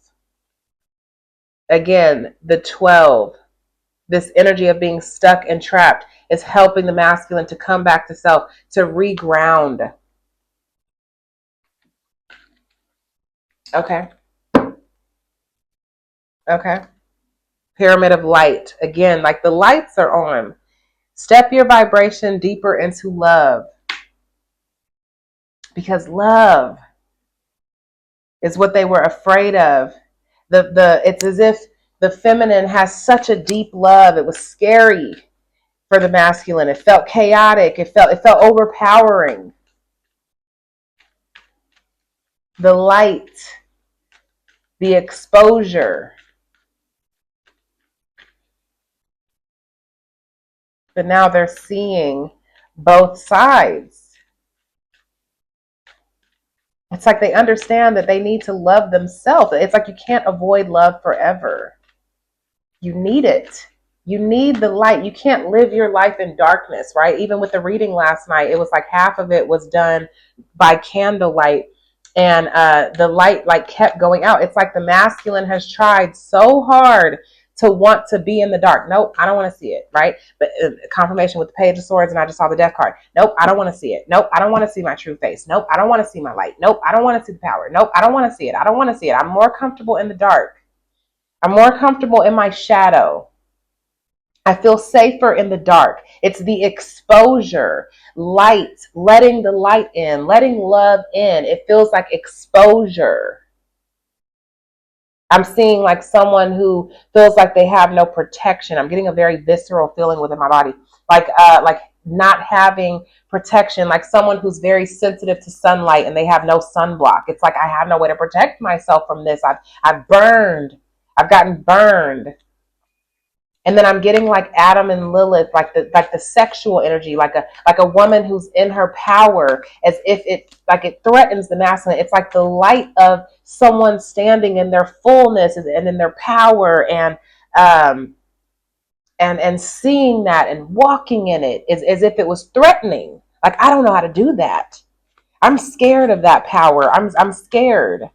Again, the 12, this energy of being stuck and trapped is helping the masculine to come back to self, to reground. Okay. Okay. Pyramid of light. Again, like the lights are on. Step your vibration deeper into love. Because love is what they were afraid of. It's as if the feminine has such a deep love. It was scary for the masculine. It felt chaotic. It felt overpowering. The light, the exposure. But now they're seeing both sides. It's like they understand that they need to love themselves. It's like you can't avoid love forever. You need it. You need the light. You can't live your life in darkness, right? Even with the reading last night, it was like half of it was done by candlelight, and the light like kept going out. It's like the masculine has tried so hard to want to be in the dark. Nope, I don't want to see it, right? But confirmation with the Page of Swords, and I just saw the Death card. Nope, I don't want to see it. Nope, I don't want to see my true face. Nope, I don't want to see my light. Nope, I don't want to see the power. Nope, I don't want to see it. I don't want to see it. I'm more comfortable in the dark. I'm more comfortable in my shadow. I feel safer in the dark. It's the exposure, light, letting the light in, letting love in. It feels like exposure. I'm seeing like someone who feels like they have no protection. I'm getting a very visceral feeling within my body. Like not having protection, like someone who's very sensitive to sunlight and they have no sunblock. It's like I have no way to protect myself from this. I've burned. I've gotten burned. And then I'm getting like Adam and Lilith, like the sexual energy, like a woman who's in her power, as if it like it threatens the masculine. It's like the light of someone standing in their fullness and in their power, um and seeing that and walking in it is as if it was threatening. Like I don't know how to do that. I'm scared of that power. I'm scared.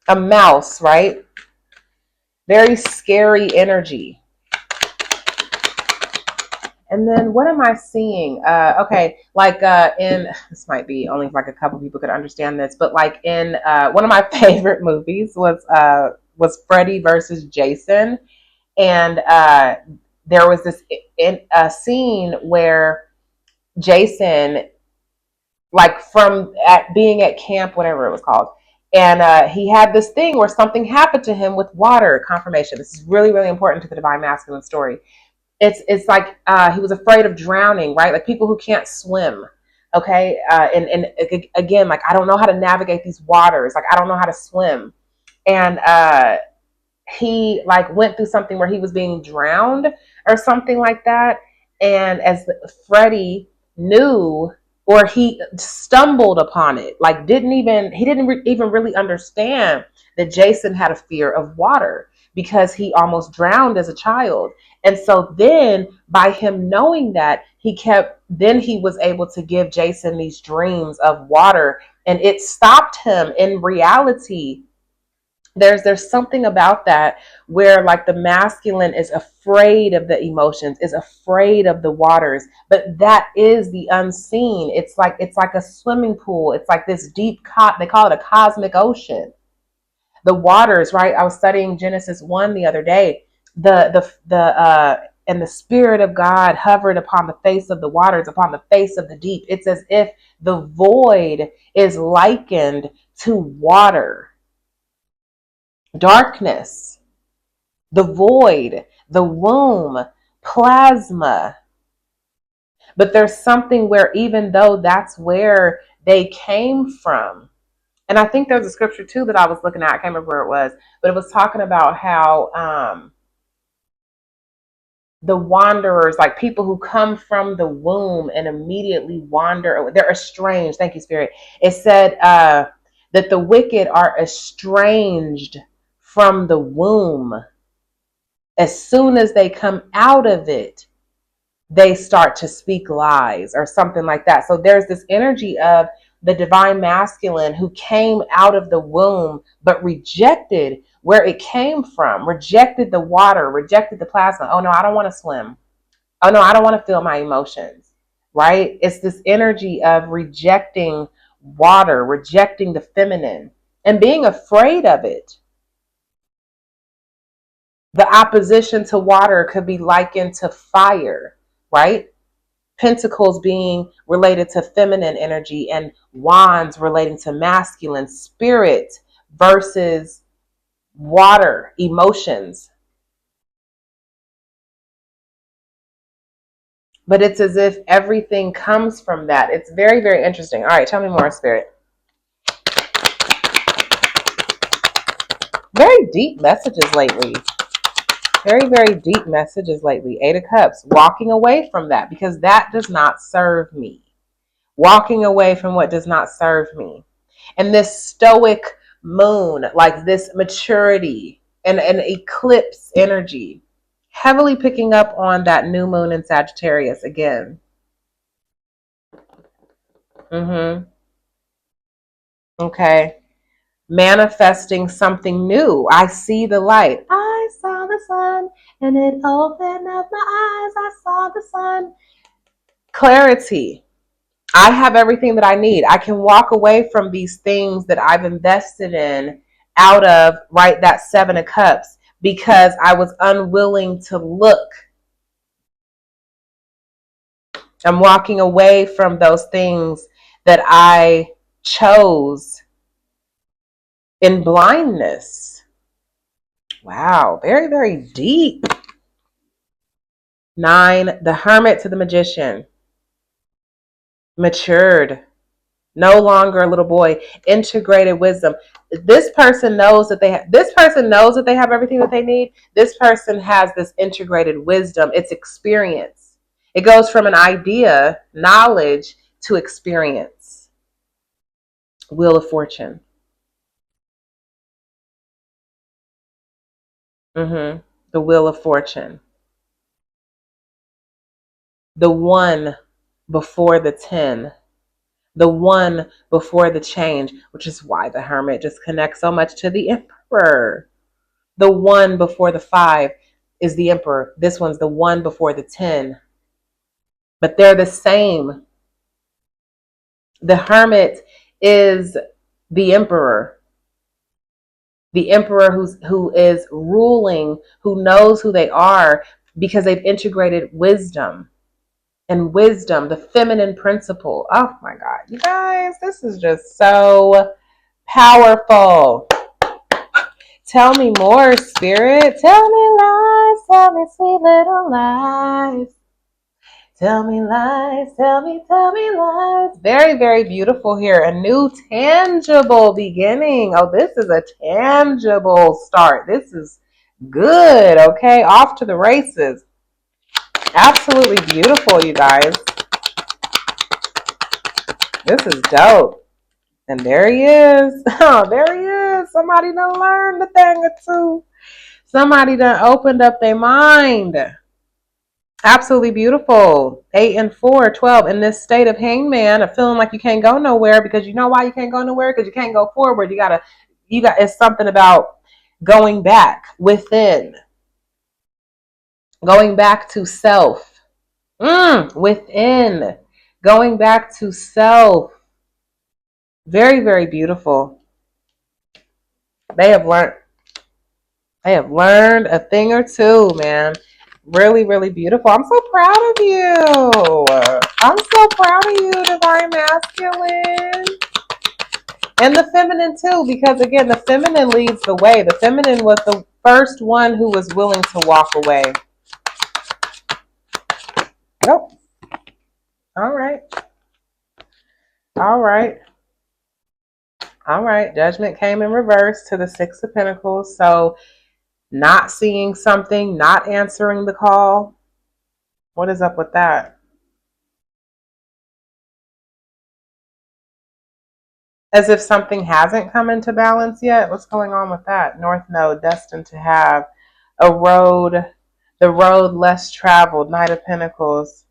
A mouse, right? Very scary energy. And then what am I seeing? Okay, like in this might be only if like a couple people could understand this, but like in one of my favorite movies was Freddy versus Jason, and there was this in a scene where Jason, like from at being at camp, whatever it was called, and he had this thing where something happened to him with water confirmation. This is really really important to the divine masculine story. It's like he was afraid of drowning, right? Like people who can't swim. Okay, and again, like I don't know how to navigate these waters. Like I don't know how to swim, and he like went through something where he was being drowned or something like that. And as Freddie knew, or he stumbled upon it, like he didn't even really understand that Jason had a fear of water because he almost drowned as a child. And so then by him knowing that, then he was able to give Jason these dreams of water, and it stopped him in reality. There's something about that where like the masculine is afraid of the emotions, is afraid of the waters, but that is the unseen. It's like a swimming pool. It's like this they call it a cosmic ocean. The waters, right? I was studying Genesis 1 the other day. The and the spirit of God hovered upon the face of the waters, upon the face of the deep. It's as if the void is likened to water. Darkness, the void, the womb, plasma. But there's something where even though that's where they came from, and I think there's a scripture too that I was looking at, I can't remember where it was, but it was talking about how the wanderers, like people who come from the womb and immediately wander, they're estranged. Thank you, Spirit. It said that the wicked are estranged from the womb. As soon as they come out of it, they start to speak lies or something like that. So there's this energy of the divine masculine who came out of the womb but rejected where it came from, rejected the water, rejected the plasma. Oh no, I don't want to swim. Oh no, I don't want to feel my emotions, right? It's this energy of rejecting water, rejecting the feminine and being afraid of it. The opposition to water could be likened to fire, right? Pentacles being related to feminine energy and wands relating to masculine. Spirit versus water, emotions. But it's as if everything comes from that. It's very, very interesting. All right, tell me more, Spirit. Very deep messages lately. Very, very deep messages lately. 8 of Cups. Walking away from that because that does not serve me. Walking away from what does not serve me. And this stoic moon, like this maturity and an eclipse energy, heavily picking up on that new moon in Sagittarius again. Okay. Manifesting something new. I see the light. I saw the sun and it opened up my eyes. I saw the sun. Clarity. I have everything that I need. I can walk away from these things that I've invested in out of, right, that 7 of Cups because I was unwilling to look. I'm walking away from those things that I chose in blindness. Wow, very, very deep. 9, the Hermit to the Magician. Matured. No longer a little boy. Integrated wisdom. This person knows that this person knows that they have everything that they need. This person has this integrated wisdom. It's experience. It goes from an idea, knowledge, to experience. Wheel of Fortune. The Wheel of Fortune. The 1 before the 10. The 1 before the change, which is why the Hermit just connects so much to the Emperor. The 1 before the 5 is the Emperor. This one's the 1 before the 10. But they're the same. The Hermit is the Emperor. The Emperor who is ruling, who knows who they are because they've integrated wisdom. And wisdom, the feminine principle. Oh my God, you guys, this is just so powerful. Tell me more, Spirit. Tell me lies. Tell me sweet little lies. Tell me lies. Tell me lies. Very, very beautiful here. A new tangible beginning. Oh, this is a tangible start. This is good. Okay, off to the races. Absolutely beautiful, you guys. This is dope. And there he is. Oh, there he is. Somebody done learned a thing or two. Somebody done opened up their mind. Absolutely beautiful. 8 and 4, 12. In this state of hangman, of feeling like you can't go nowhere, because you know why you can't go nowhere? Because you can't go forward. It's something about going back within. Going back to self. Within. Going back to self. Very, very beautiful. They have learned a thing or two, man. Really, really beautiful. I'm so proud of you. I'm so proud of you, Divine Masculine. And the feminine too, because again, the feminine leads the way. The feminine was the first one who was willing to walk away. Nope. All right. All right. All right. Judgment came in reverse to the 6 of Pentacles. So not seeing something, not answering the call. What is up with that? As if something hasn't come into balance yet. What's going on with that? North Node, destined to have a road, the road less traveled, Knight of Pentacles.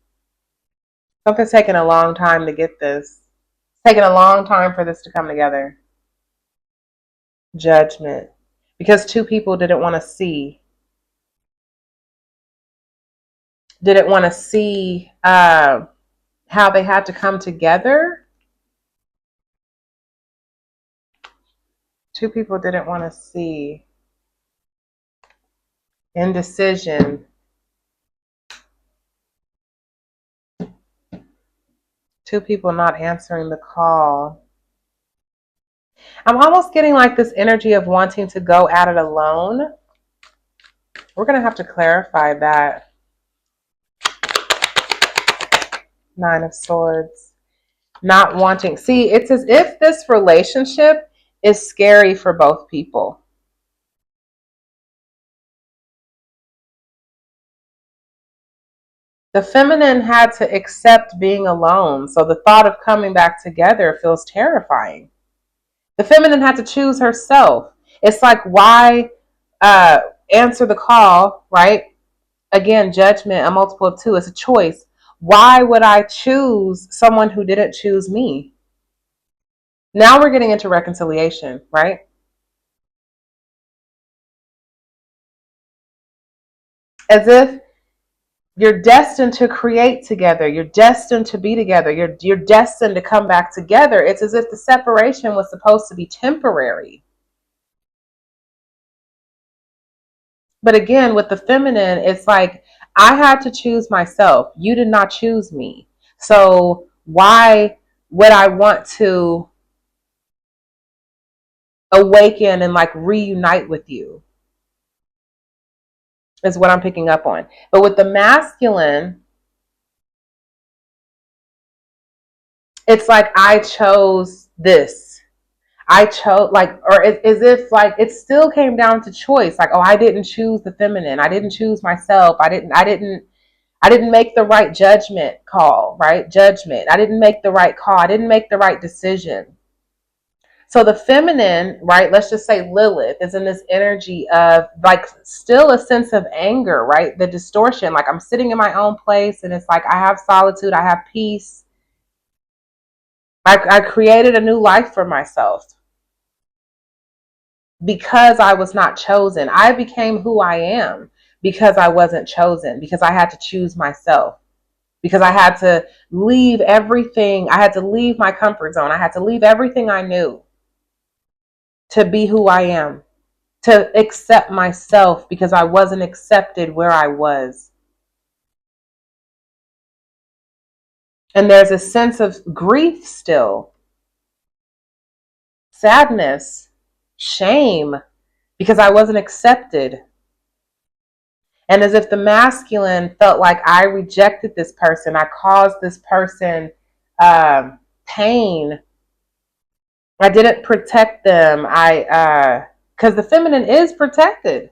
Something's taking a long time to get this. It's taking a long time for this to come together. Judgment. Because 2 people didn't want to see. Didn't want to see how they had to come together. 2 people didn't want to see. Indecision. 2 people not answering the call. I'm almost getting like this energy of wanting to go at it alone. We're going to have to clarify that. 9 of Swords. Not wanting. See, it's as if this relationship is scary for both people. The feminine had to accept being alone, so the thought of coming back together feels terrifying. The feminine had to choose herself. It's like, why answer the call, right? Again, judgment, a multiple of 2, it's a choice. Why would I choose someone who didn't choose me? Now we're getting into reconciliation, right? As if you're destined to create together. You're destined to be together. You're destined to come back together. It's as if the separation was supposed to be temporary. But again, with the feminine, it's like, I had to choose myself. You did not choose me. So why would I want to awaken and like reunite with you? is what I'm picking up on. But with the masculine, it's like I chose this. I chose like, or as if like it still came down to choice. Like, oh, I didn't choose the feminine. I didn't choose myself. I didn't make the right judgment call, right? Judgment. I didn't make the right call. I didn't make the right decision. So the feminine, right? Let's just say Lilith is in this energy of like still a sense of anger, right? The distortion. Like I'm sitting in my own place and it's like I have solitude, I have peace. I created a new life for myself because I was not chosen. I became who I am because I wasn't chosen, because I had to choose myself, because I had to leave everything. I had to leave my comfort zone. I had to leave everything I knew to be who I am, to accept myself because I wasn't accepted where I was. And there's a sense of grief still, sadness, shame, because I wasn't accepted. And as if the masculine felt like I rejected this person, I caused this person pain. I didn't protect them. Because the feminine is protected,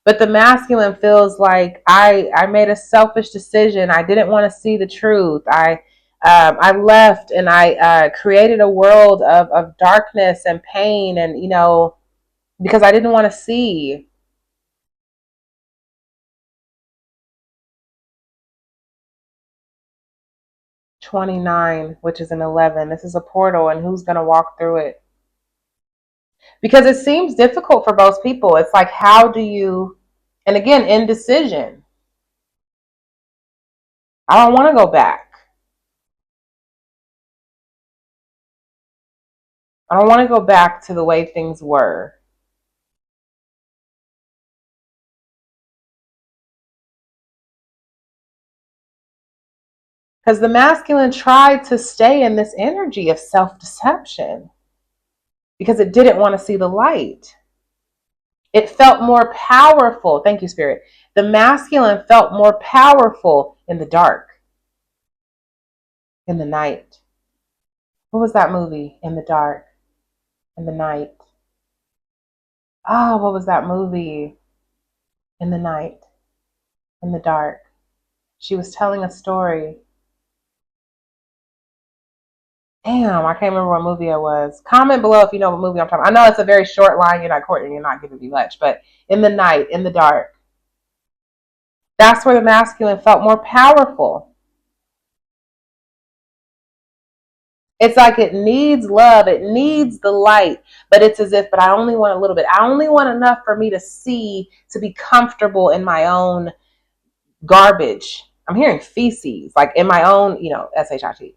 but the masculine feels like I made a selfish decision. I didn't want to see the truth. I left and I created a world of darkness and pain, and because I didn't want to see. 29, which is an 11. This is a portal, and who's going to walk through it? Because it seems difficult for most people. It's like, how do you, and again, indecision. I don't want to go back. I don't want to go back to the way things were. Because the masculine tried to stay in this energy of self deception because it didn't want to see the light. It felt more powerful. Thank you, Spirit. The masculine felt more powerful in the dark, in the night. What was that movie? In the dark, in the night. Oh, what was that movie? In the night, in the dark. She was telling a story. Damn, I can't remember what movie it was. Comment below if you know what movie I'm talking about. I know it's a very short line. You're not courting. You're not giving me much. But in the night, in the dark. That's where the masculine felt more powerful. It's like it needs love. It needs the light. But it's as if, but I only want a little bit. I only want enough for me to see, to be comfortable in my own garbage. I'm hearing feces, like in my own, shit.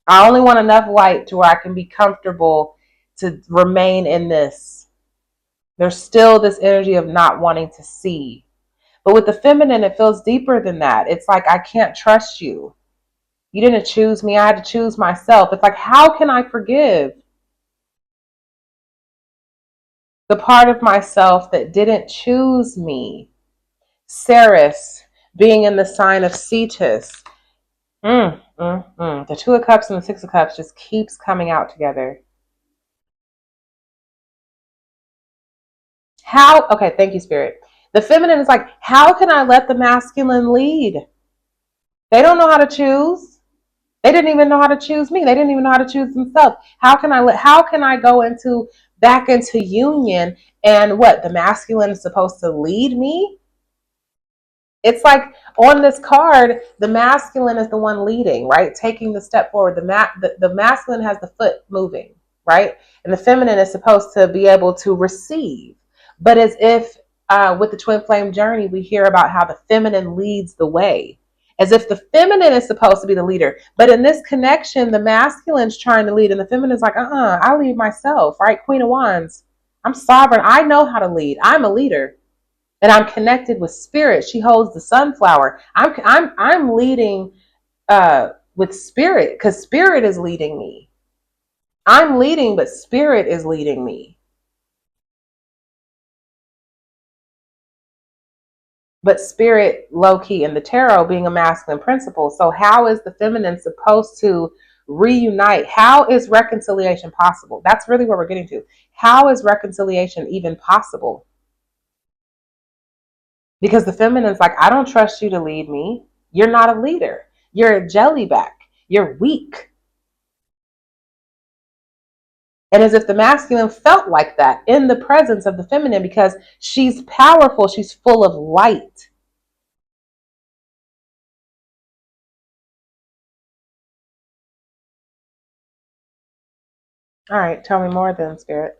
I only want enough light to where I can be comfortable to remain in this. There's still this energy of not wanting to see. But with the feminine, it feels deeper than that. It's like, I can't trust you. You didn't choose me. I had to choose myself. It's like, how can I forgive the part of myself that didn't choose me? Ceres being in the sign of Cetus. The Two of Cups and the Six of Cups just keeps coming out together. How? Okay, thank you, Spirit. The feminine is like, how can I let the masculine lead? They don't know how to choose. They didn't even know how to choose me. They didn't even know how to choose themselves. How can I go back into union, and what? The masculine is supposed to lead me? It's like on this card, the masculine is the one leading, right? Taking the step forward. The masculine has the foot moving, right? And the feminine is supposed to be able to receive. But as if with the twin flame journey, we hear about how the feminine leads the way, as if the feminine is supposed to be the leader. But in this connection, the masculine's trying to lead, and the feminine's like, I lead myself, right? Queen of Wands. I'm sovereign. I know how to lead. I'm a leader. And I'm connected with spirit. She holds the sunflower. I'm leading with spirit, because spirit is leading me. I'm leading, but spirit is leading me. but spirit low key in the tarot being a masculine principle. So how is the feminine supposed to reunite? How is reconciliation possible? That's really what we're getting to. How is reconciliation even possible? Because the feminine's like, I don't trust you to lead me. You're not a leader. You're a jellyback. You're weak. And as if the masculine felt like that in the presence of the feminine because she's powerful, she's full of light. All right, tell me more then, Spirit.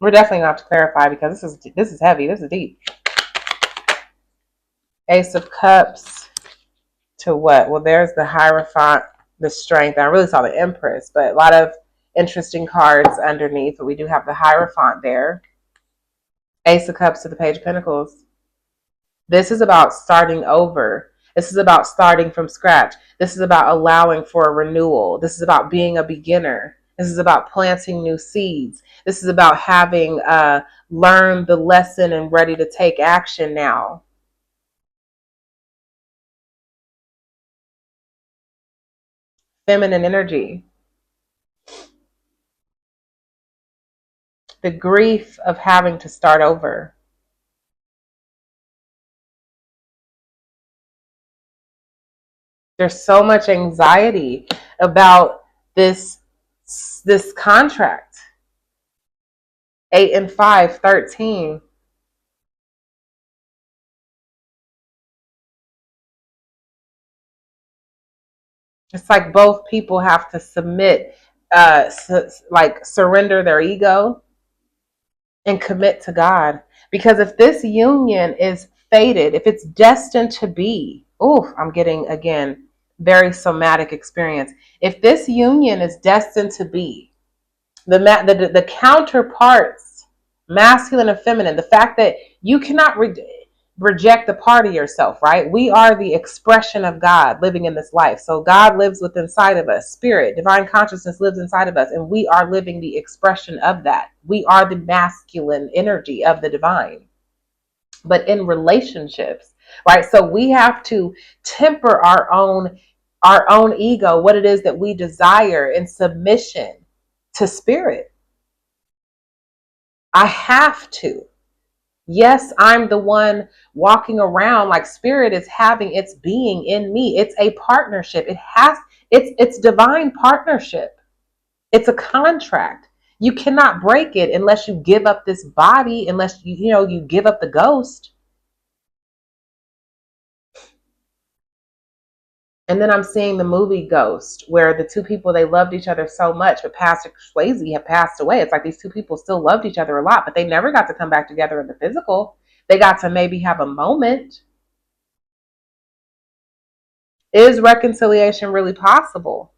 We're definitely gonna have to clarify because this is heavy. This is deep. Ace of Cups to what? Well, there's the Hierophant, the Strength. I really saw the Empress, but a lot of interesting cards underneath. But we do have the Hierophant there. Ace of Cups to the Page of Pentacles. This is about starting over. This is about starting from scratch. This is about allowing for a renewal. This is about being a beginner. This is about planting new seeds. This is about having learned the lesson and ready to take action now. Feminine energy. The grief of having to start over. There's so much anxiety about this contract. 8 and 5, 13. It's like both people have to submit, like surrender their ego and commit to God. Because if this union is fated, if it's destined to be, ooh, I'm getting again very somatic experience. If this union is destined to be, the counterparts, masculine and feminine, the fact that you cannot reject a part of yourself, right? We are the expression of God living in this life. So God lives within inside of us. Spirit, divine consciousness lives inside of us, and we are living the expression of that. We are the masculine energy of the divine. But in relationships, right? So we have to temper our own ego, what it is that we desire in submission to spirit. I have to. Yes, I'm the one walking around like spirit is having its being in me. It's a partnership. It's divine partnership. It's a contract. You cannot break it unless you give up this body, unless you give up the ghost. And then I'm seeing the movie Ghost, where the two people, they loved each other so much, but Pastor Swayze had passed away. It's like these two people still loved each other a lot, but they never got to come back together in the physical. They got to maybe have a moment. Is reconciliation really possible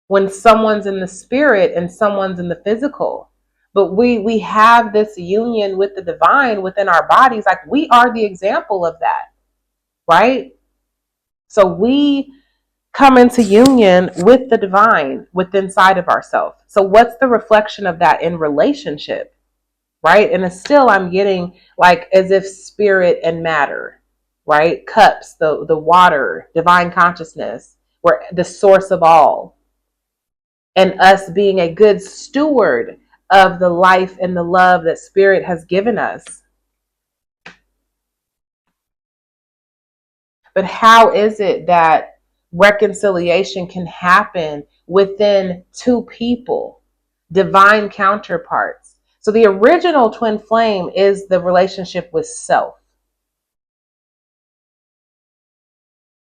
when someone's in the spirit and someone's in the physical? But we have this union with the divine within our bodies. Like, we are the example of that, right? So we come into union with the divine within inside of ourselves. So what's the reflection of that in relationship, right? And it's still, I'm getting like as if spirit and matter, right? Cups, the water, divine consciousness, we're the source of all, and us being a good steward of the life and the love that spirit has given us. But how is it that reconciliation can happen within two people, divine counterparts? So the original twin flame is the relationship with self,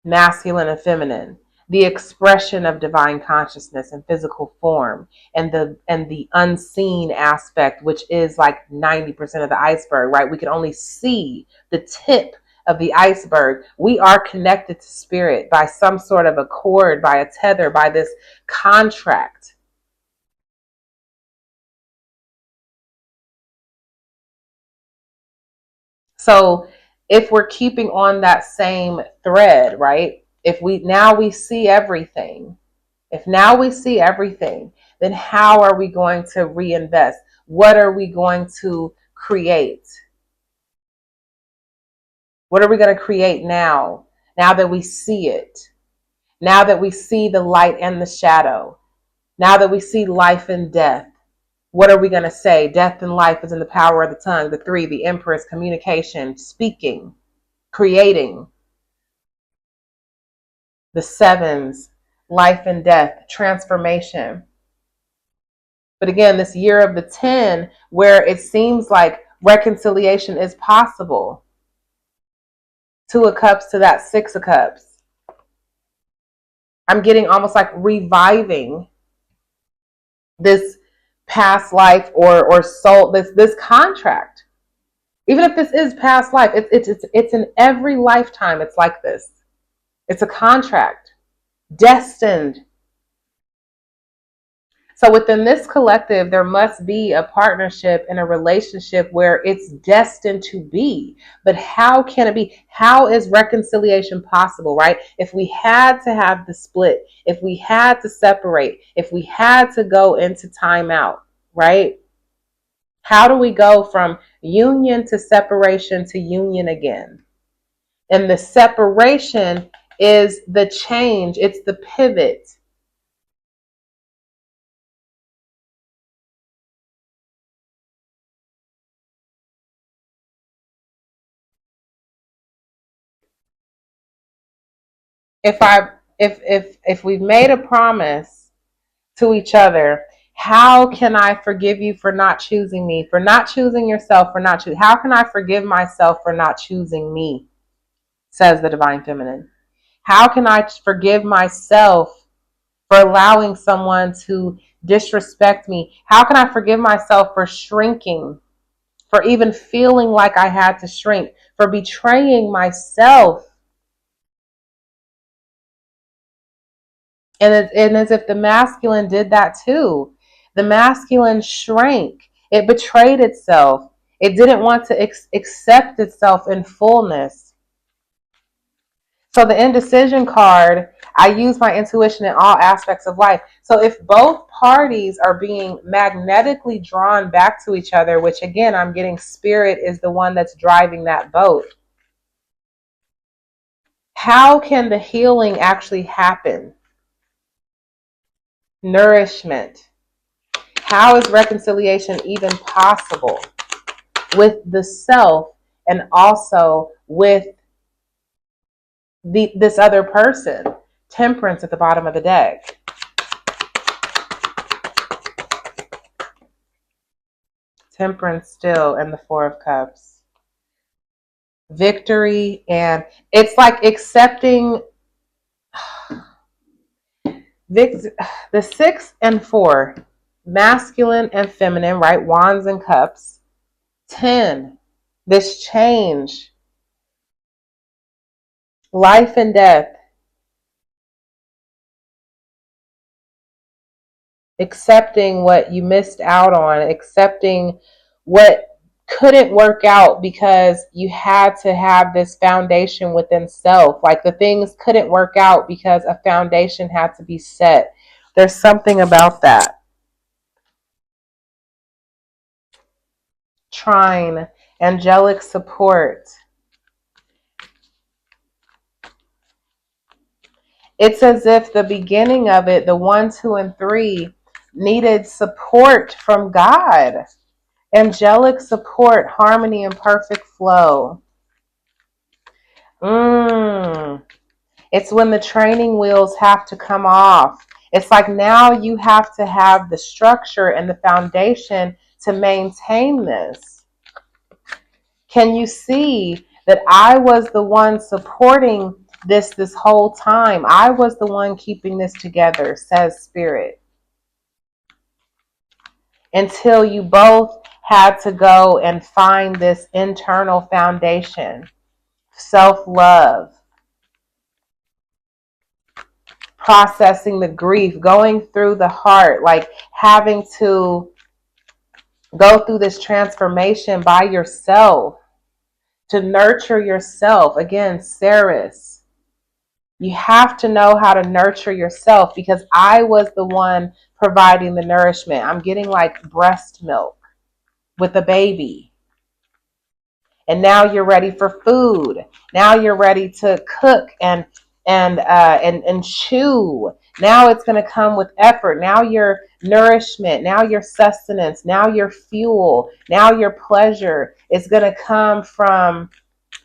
masculine and feminine, the expression of divine consciousness in physical form, and the unseen aspect, which is like 90% of the iceberg, right? We can only see the tip of the iceberg. We are connected to spirit by some sort of a cord, by a tether, by this contract. So if we're keeping on that same thread, right? If we see everything, if now we see everything, then how are we going to reinvest? What are we going to create? What are we going to create now? Now that we see it, now that we see the light and the shadow, now that we see life and death, what are we going to say? Death and life is in the power of the tongue. The 3, the Empress, communication, speaking, creating. The 7s, life and death, transformation. But again, this year of the 10, where it seems like reconciliation is possible. 2 of Cups to that 6 of Cups. I'm getting almost like reviving this past life or soul, this contract. Even if this is past life, it's in every lifetime. It's like this. It's a contract, destined. So within this collective, there must be a partnership and a relationship where it's destined to be. But how can it be? How is reconciliation possible, right? If we had to have the split, if we had to separate, if we had to go into timeout, right? How do we go from union to separation to union again? And the separation is the change. It's the pivot. If we've made a promise to each other, how can I forgive you for not choosing me, for not choosing yourself, for not choosing? How can I forgive myself for not choosing me? Says the Divine Feminine. How can I forgive myself for allowing someone to disrespect me? How can I forgive myself for shrinking, for even feeling like I had to shrink, for betraying myself? And as if the masculine did that too. The masculine shrank. It betrayed itself. It didn't want to accept itself in fullness. So the indecision card, I use my intuition in all aspects of life. So if both parties are being magnetically drawn back to each other, which again, I'm getting spirit is the one that's driving that boat. How can the healing actually happen? Nourishment. How is reconciliation even possible with the self and also with this other person? Temperance at the bottom of the deck. Temperance still and the 4 of Cups. Victory, and it's like accepting the 6 and 4, masculine and feminine, right? Wands and Cups. 10, this change, life and death, accepting what you missed out on, accepting what couldn't work out because you had to have this foundation within self. Like the things couldn't work out because a foundation had to be set. There's something about that. Trine, angelic support. It's as if the beginning of it, the 1, 2, and 3, needed support from God. Angelic support, harmony, and perfect flow. It's when the training wheels have to come off. It's like now you have to have the structure and the foundation to maintain this. Can you see that I was the one supporting this whole time? I was the one keeping this together, says Spirit. Until you both had to go and find this internal foundation. Self-love. Processing the grief, going through the heart, like having to go through this transformation by yourself, to nurture yourself. Again, Ceres, you have to know how to nurture yourself because I was the one providing the nourishment. I'm getting like breast milk with a baby. And now you're ready for food. Now you're ready to cook and chew. Now it's going to come with effort. Now your nourishment, now your sustenance, now your fuel, now your pleasure is going to come from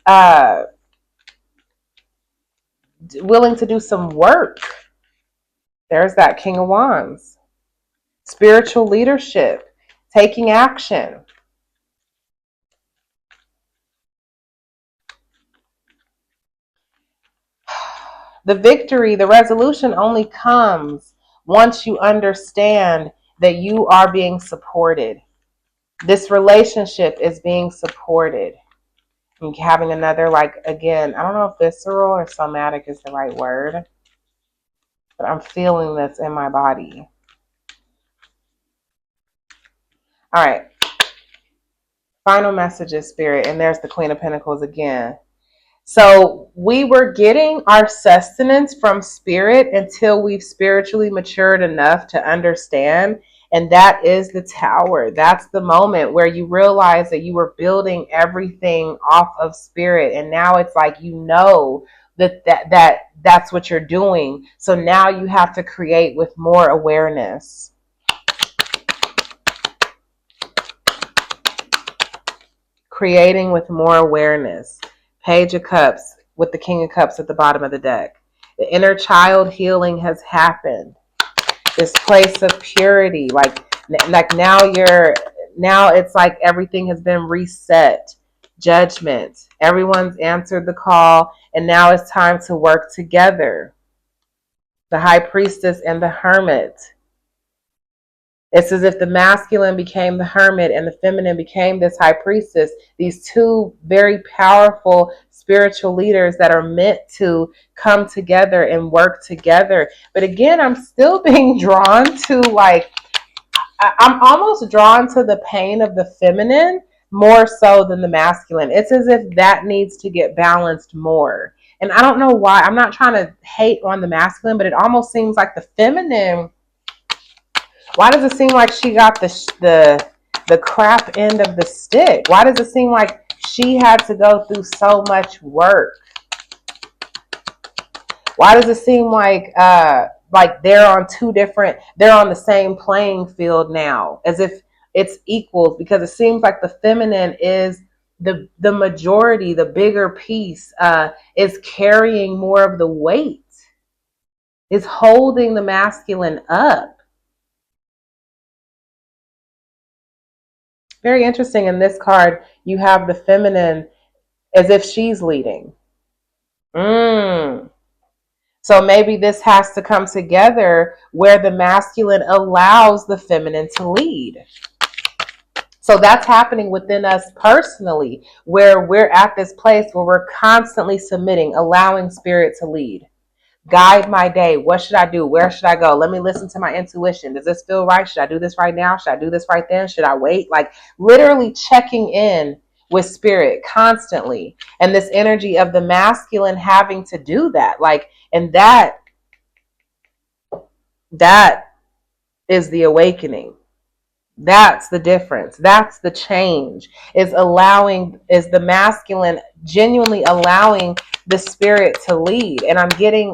uh, willing to do some work. There's that King of Wands. Spiritual leadership, taking action. The victory, the resolution only comes once you understand that you are being supported. This relationship is being supported. And having another, like, again, I don't know if visceral or somatic is the right word, but I'm feeling this in my body. All right. Final messages, Spirit. And there's the Queen of Pentacles again. So we were getting our sustenance from Spirit until we've spiritually matured enough to understand. And that is the Tower. That's the moment where you realize that you were building everything off of Spirit. And now it's like, you know, that's what you're doing. So now you have to create with more awareness. Creating with more awareness. Page of Cups with the King of Cups at the bottom of the deck. The inner child healing has happened. This place of purity, like now it's like everything has been reset. Judgment. Everyone's answered the call, and now it's time to work together. The High Priestess and the Hermit. It's as if the masculine became the hermit and the feminine became this high priestess. These two very powerful spiritual leaders that are meant to come together and work together. But again, I'm still being drawn to, like, I'm almost drawn to the pain of the feminine more so than the masculine. It's as if that needs to get balanced more. And I don't know why. I'm not trying to hate on the masculine, but it almost seems like the feminine, why does it seem like she got the crap end of the stick? Why does it seem like she had to go through so much work? Why does it seem like they're on the same playing field now, as if it's equals? Because it seems like the feminine is the majority, the bigger piece, is carrying more of the weight, is holding the masculine up. Very interesting. In this card, you have the feminine as if she's leading. So maybe this has to come together where the masculine allows the feminine to lead. So that's happening within us personally, where we're at this place where we're constantly submitting, allowing Spirit to lead. Guide my day. What should I do? Where should I go? Let me listen to my intuition. Does this feel right? Should I do this right now? Should I do this right then? Should I wait? Like, literally checking in with Spirit constantly. And this energy of the masculine having to do that. Like, and that is the awakening. That's the difference. That's the change. Is the masculine genuinely allowing the Spirit to lead. And I'm getting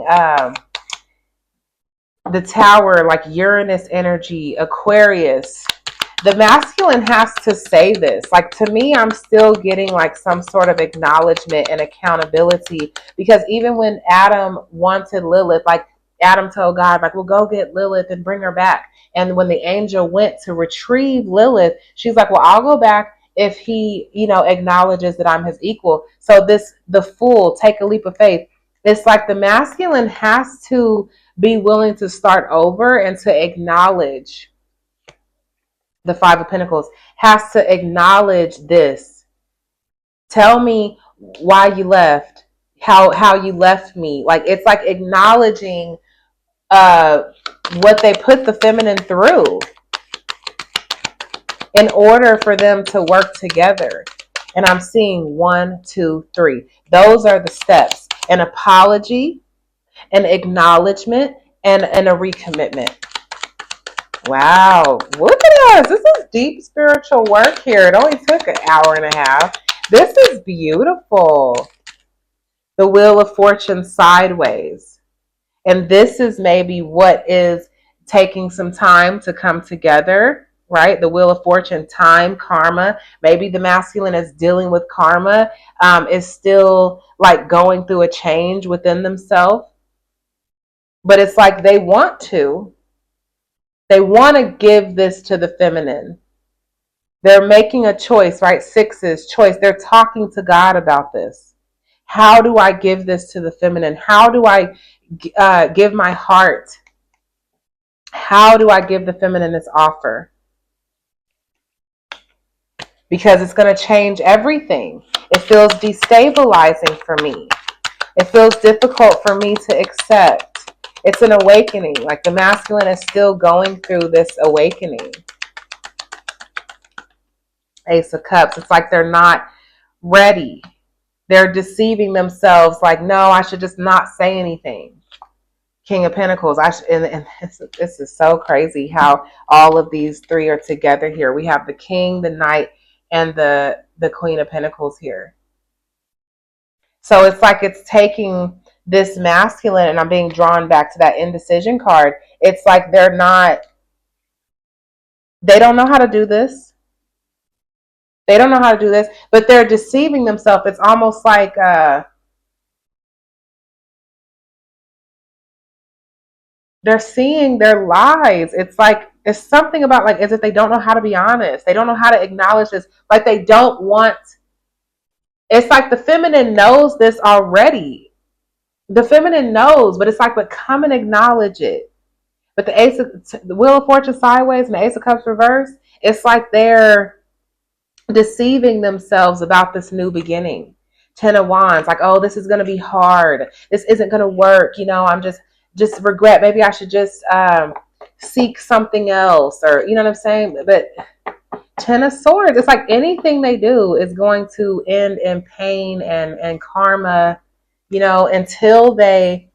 the Tower, like Uranus energy, Aquarius. The masculine has to say this. Like, to me, I'm still getting like some sort of acknowledgement and accountability, because even when Adam wanted Lilith, like Adam told God, like, well, go get Lilith and bring her back. And when the angel went to retrieve Lilith, she's like, well, I'll go back if he, acknowledges that I'm his equal. So the fool, take a leap of faith. It's like the masculine has to be willing to start over and to acknowledge. The Five of Pentacles has to acknowledge this. Tell me why you left, how you left me. Like, it's like acknowledging what they put the feminine through in order for them to work together. And I'm seeing 1, 2, 3. Those are the steps: an apology, an acknowledgement, and a recommitment. Wow, look at us. This is deep spiritual work here. It only took an hour and a half. This is beautiful. The Wheel of Fortune sideways. And this is maybe what is taking some time to come together, right? The Wheel of Fortune, time, karma. Maybe the masculine is dealing with karma, is still like going through a change within themselves. But it's like they want to give this to the feminine. They're making a choice, right? Sixes, choice. They're talking to God about this. How do I give this to the feminine? How do I give my heart? How do I give the feminine this offer? Because it's going to change everything. It feels destabilizing for me. It feels difficult for me to accept. It's an awakening. Like the masculine is still going through this awakening. Ace of Cups. It's like they're not ready. They're deceiving themselves. Like, no, I should just not say anything. King of Pentacles. And this is so crazy how all of these three are together here. We have the King, the Knight, and the Queen of Pentacles here. So it's like it's taking this masculine, and I'm being drawn back to that indecision card. It's like they don't know how to do this. They don't know how to do this, but they're deceiving themselves. It's almost like they're seeing their lies. It's like it's something about like as if they don't know how to be honest. They don't know how to acknowledge this. Like they don't want. It's like the feminine knows this already. The feminine knows, but it's like, but come and acknowledge it. But the Wheel of Fortune sideways and the Ace of Cups reverse, it's like they're deceiving themselves about this new beginning. Ten of Wands, like, oh, this is going to be hard. This isn't going to work. I'm just regret. Maybe I should just seek something else, or you know what I'm saying? But Ten of Swords, it's like anything they do is going to end in pain and karma, until they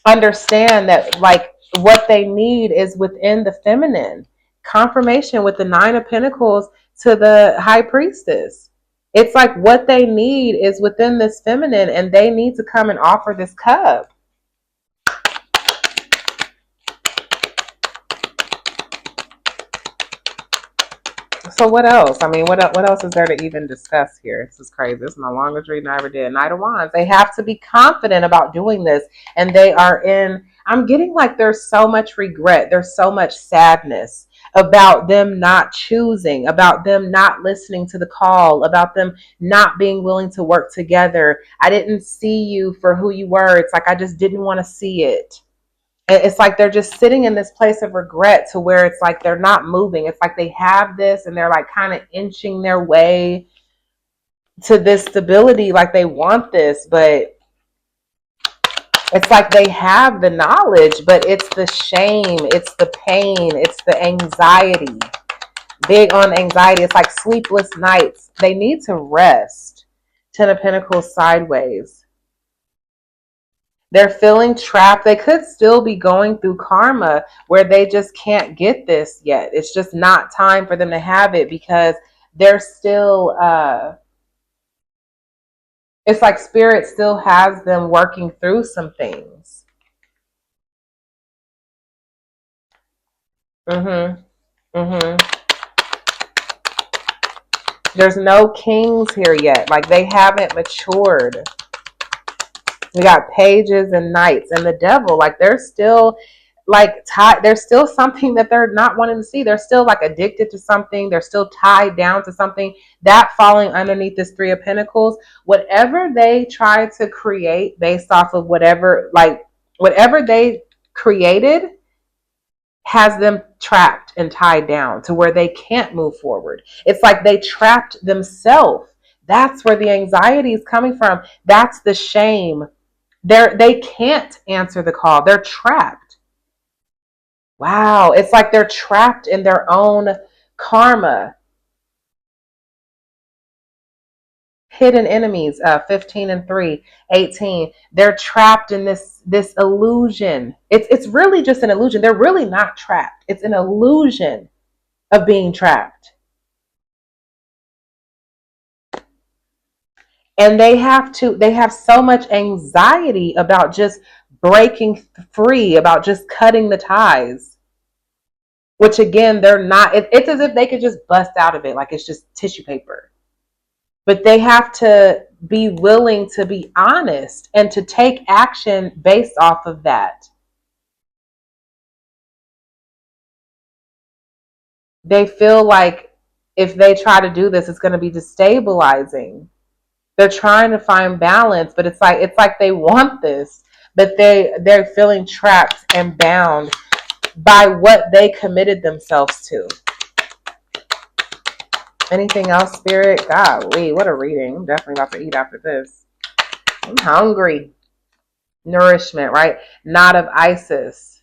understand that like what they need is within the feminine. Confirmation with the Nine of Pentacles to the High Priestess. It's like what they need is within this feminine, and they need to come and offer this cup. So what else? I mean, what else is there to even discuss here? This is crazy. This is my longest reading I ever did. Knight of Wands. They have to be confident about doing this, and they are in. I'm getting like there's so much regret. There's so much sadness about them not choosing, about them not listening to the call, about them not being willing to work together. I didn't see you for who you were. It's like I just didn't want to see it. It's like they're just sitting in this place of regret to where it's like they're not moving. It's like they have this and they're like kind of inching their way to this stability, like they want this, but it's like they have the knowledge, but it's the shame, it's the pain, it's the anxiety. Big on anxiety. It's like sleepless nights. They need to rest. Ten of Pentacles sideways. They're feeling trapped. They could still be going through karma where they just can't get this yet. It's just not time for them to have it because they're still, it's like spirit still has them working through some things. There's no kings here yet. Like they haven't matured. We got pages and knights and the devil. Like they're still like tied. There's still something that they're not wanting to see. They're still like addicted to something. They're still tied down to something. That falling underneath this Three of Pentacles. Whatever they try to create based off of whatever they created has them trapped and tied down to where they can't move forward. It's like they trapped themselves. That's where the anxiety is coming from. That's the shame. They can't answer the call. They're trapped. Wow. It's like they're trapped in their own karma. Hidden enemies, 15 and 3, 18. They're trapped in this illusion. It's really just an illusion. They're really not trapped. It's an illusion of being trapped. And they have so much anxiety about just breaking free, about just cutting the ties, which again, they're not, it's as if they could just bust out of it like it's just tissue paper. But they have to be willing to be honest and to take action based off of that. They feel like if they try to do this, it's going to be destabilizing. They're trying to find balance, but it's like they want this, but they're feeling trapped and bound by what they committed themselves to. Anything else, Spirit? Golly, what a reading. I'm definitely about to eat after this. I'm hungry. Nourishment, right? Knot of Isis.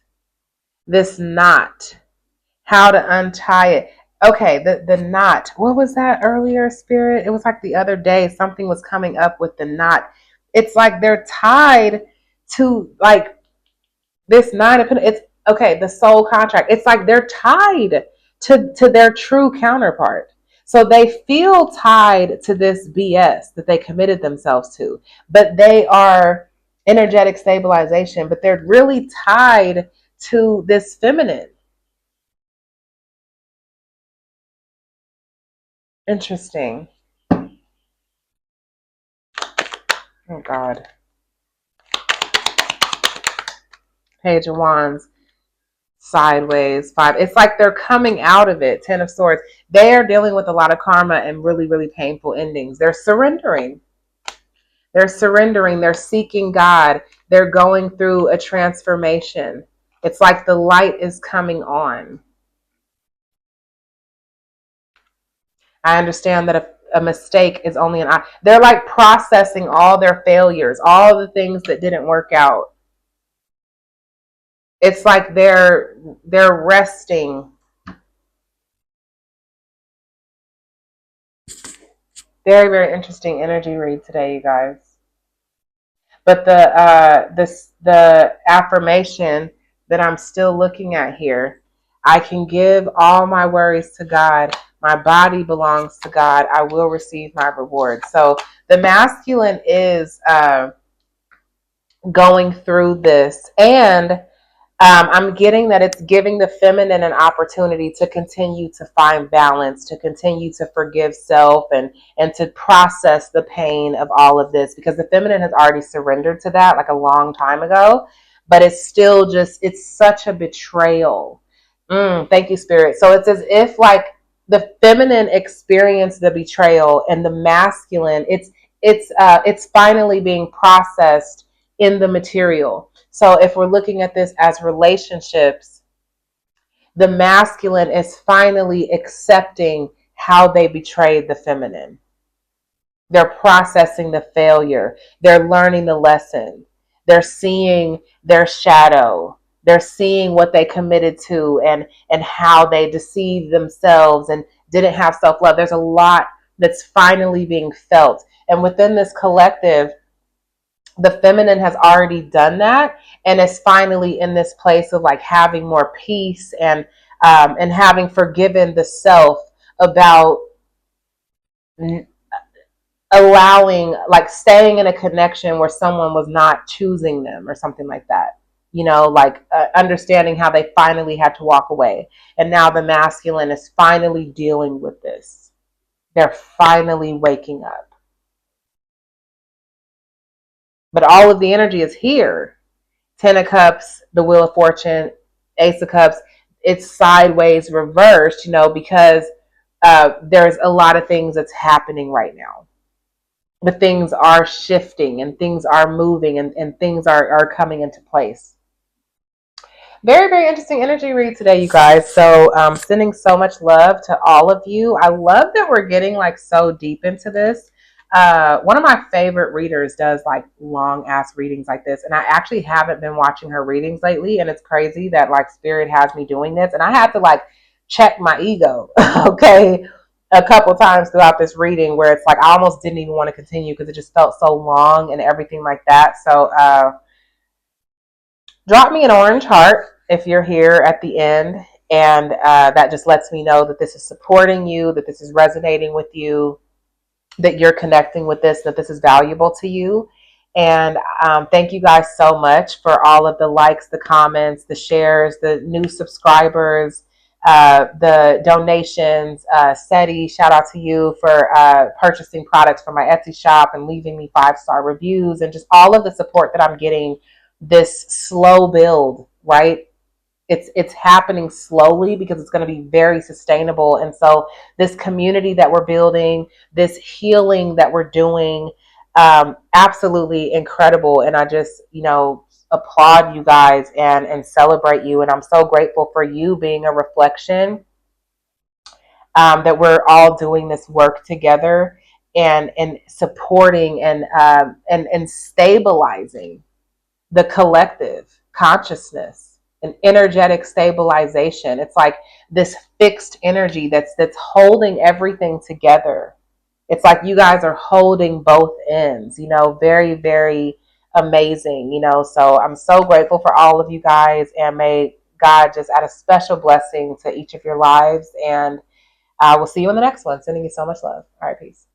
This knot. How to untie it. Okay, the knot. What was that earlier, Spirit? It was like the other day, something was coming up with the knot. It's like they're tied to like this nine of Pentacles. It's okay, the soul contract. It's like they're tied to their true counterpart. So they feel tied to this BS that they committed themselves to, but they are energetic stabilization, but they're really tied to this feminine. Interesting. Oh God. Page of Wands, sideways, 5. It's like they're coming out of it. 10 of Swords. They are dealing with a lot of karma and really, really painful endings. They're surrendering. They're surrendering. They're seeking God. They're going through a transformation. It's like the light is coming on. I understand that a mistake is only an eye. They're like processing all their failures, all the things that didn't work out. It's like they're resting. Very, very interesting energy read today, you guys. But the affirmation that I'm still looking at here, I can give all my worries to God. My body belongs to God. I will receive my reward. So the masculine is going through this, and I'm getting that it's giving the feminine an opportunity to continue to find balance, to continue to forgive self, and to process the pain of all of this, because the feminine has already surrendered to that like a long time ago, but it's still just, it's such a betrayal. Thank you, Spirit. So it's as if like the feminine experienced the betrayal, and the masculine, it's finally being processed in the material. So if we're looking at this as relationships, the masculine is finally accepting how they betrayed the feminine. They're processing the failure. They're learning the lesson. They're seeing their shadow. They're seeing what they committed to, and how they deceived themselves and didn't have self-love. There's a lot that's finally being felt. And within this collective, the feminine has already done that, and is finally in this place of like having more peace, and having forgiven the self about allowing, like staying in a connection where someone was not choosing them or something like that, like understanding how they finally had to walk away. And now the masculine is finally dealing with this. They're finally waking up, but all of the energy is here. 10 of Cups, the Wheel of Fortune, Ace of Cups. It's sideways reversed, because there's a lot of things that's happening right now. But things are shifting, and things are moving, and things are coming into place. Very, very interesting energy read today, you guys. So sending so much love to all of you. I love that we're getting like so deep into this. One of my favorite readers does like long ass readings like this, and I actually haven't been watching her readings lately, and it's crazy that like Spirit has me doing this, and I had to like check my ego okay, a couple times throughout this reading, where it's like I almost didn't even want to continue because it just felt so long and everything like that. So drop me an orange heart if you're here at the end, and that just lets me know that this is supporting you, that this is resonating with you. that you're connecting with this, that this is valuable to you. And thank you guys so much for all of the likes, the comments, the shares, the new subscribers, the donations. Seti, shout out to you for purchasing products from my Etsy shop and leaving me 5-star reviews, and just all of the support that I'm getting. This slow build, right? It's happening slowly because it's going to be very sustainable. And so this community that we're building, this healing that we're doing, absolutely incredible. And I just, applaud you guys and celebrate you. And I'm so grateful for you being a reflection, that we're all doing this work together, and supporting and stabilizing the collective consciousness and energetic stabilization. It's like this fixed energy that's holding everything together. It's like you guys are holding both ends, very, very amazing, So I'm so grateful for all of you guys, and may God just add a special blessing to each of your lives. And I will see you in the next one. Sending you so much love. All right, peace.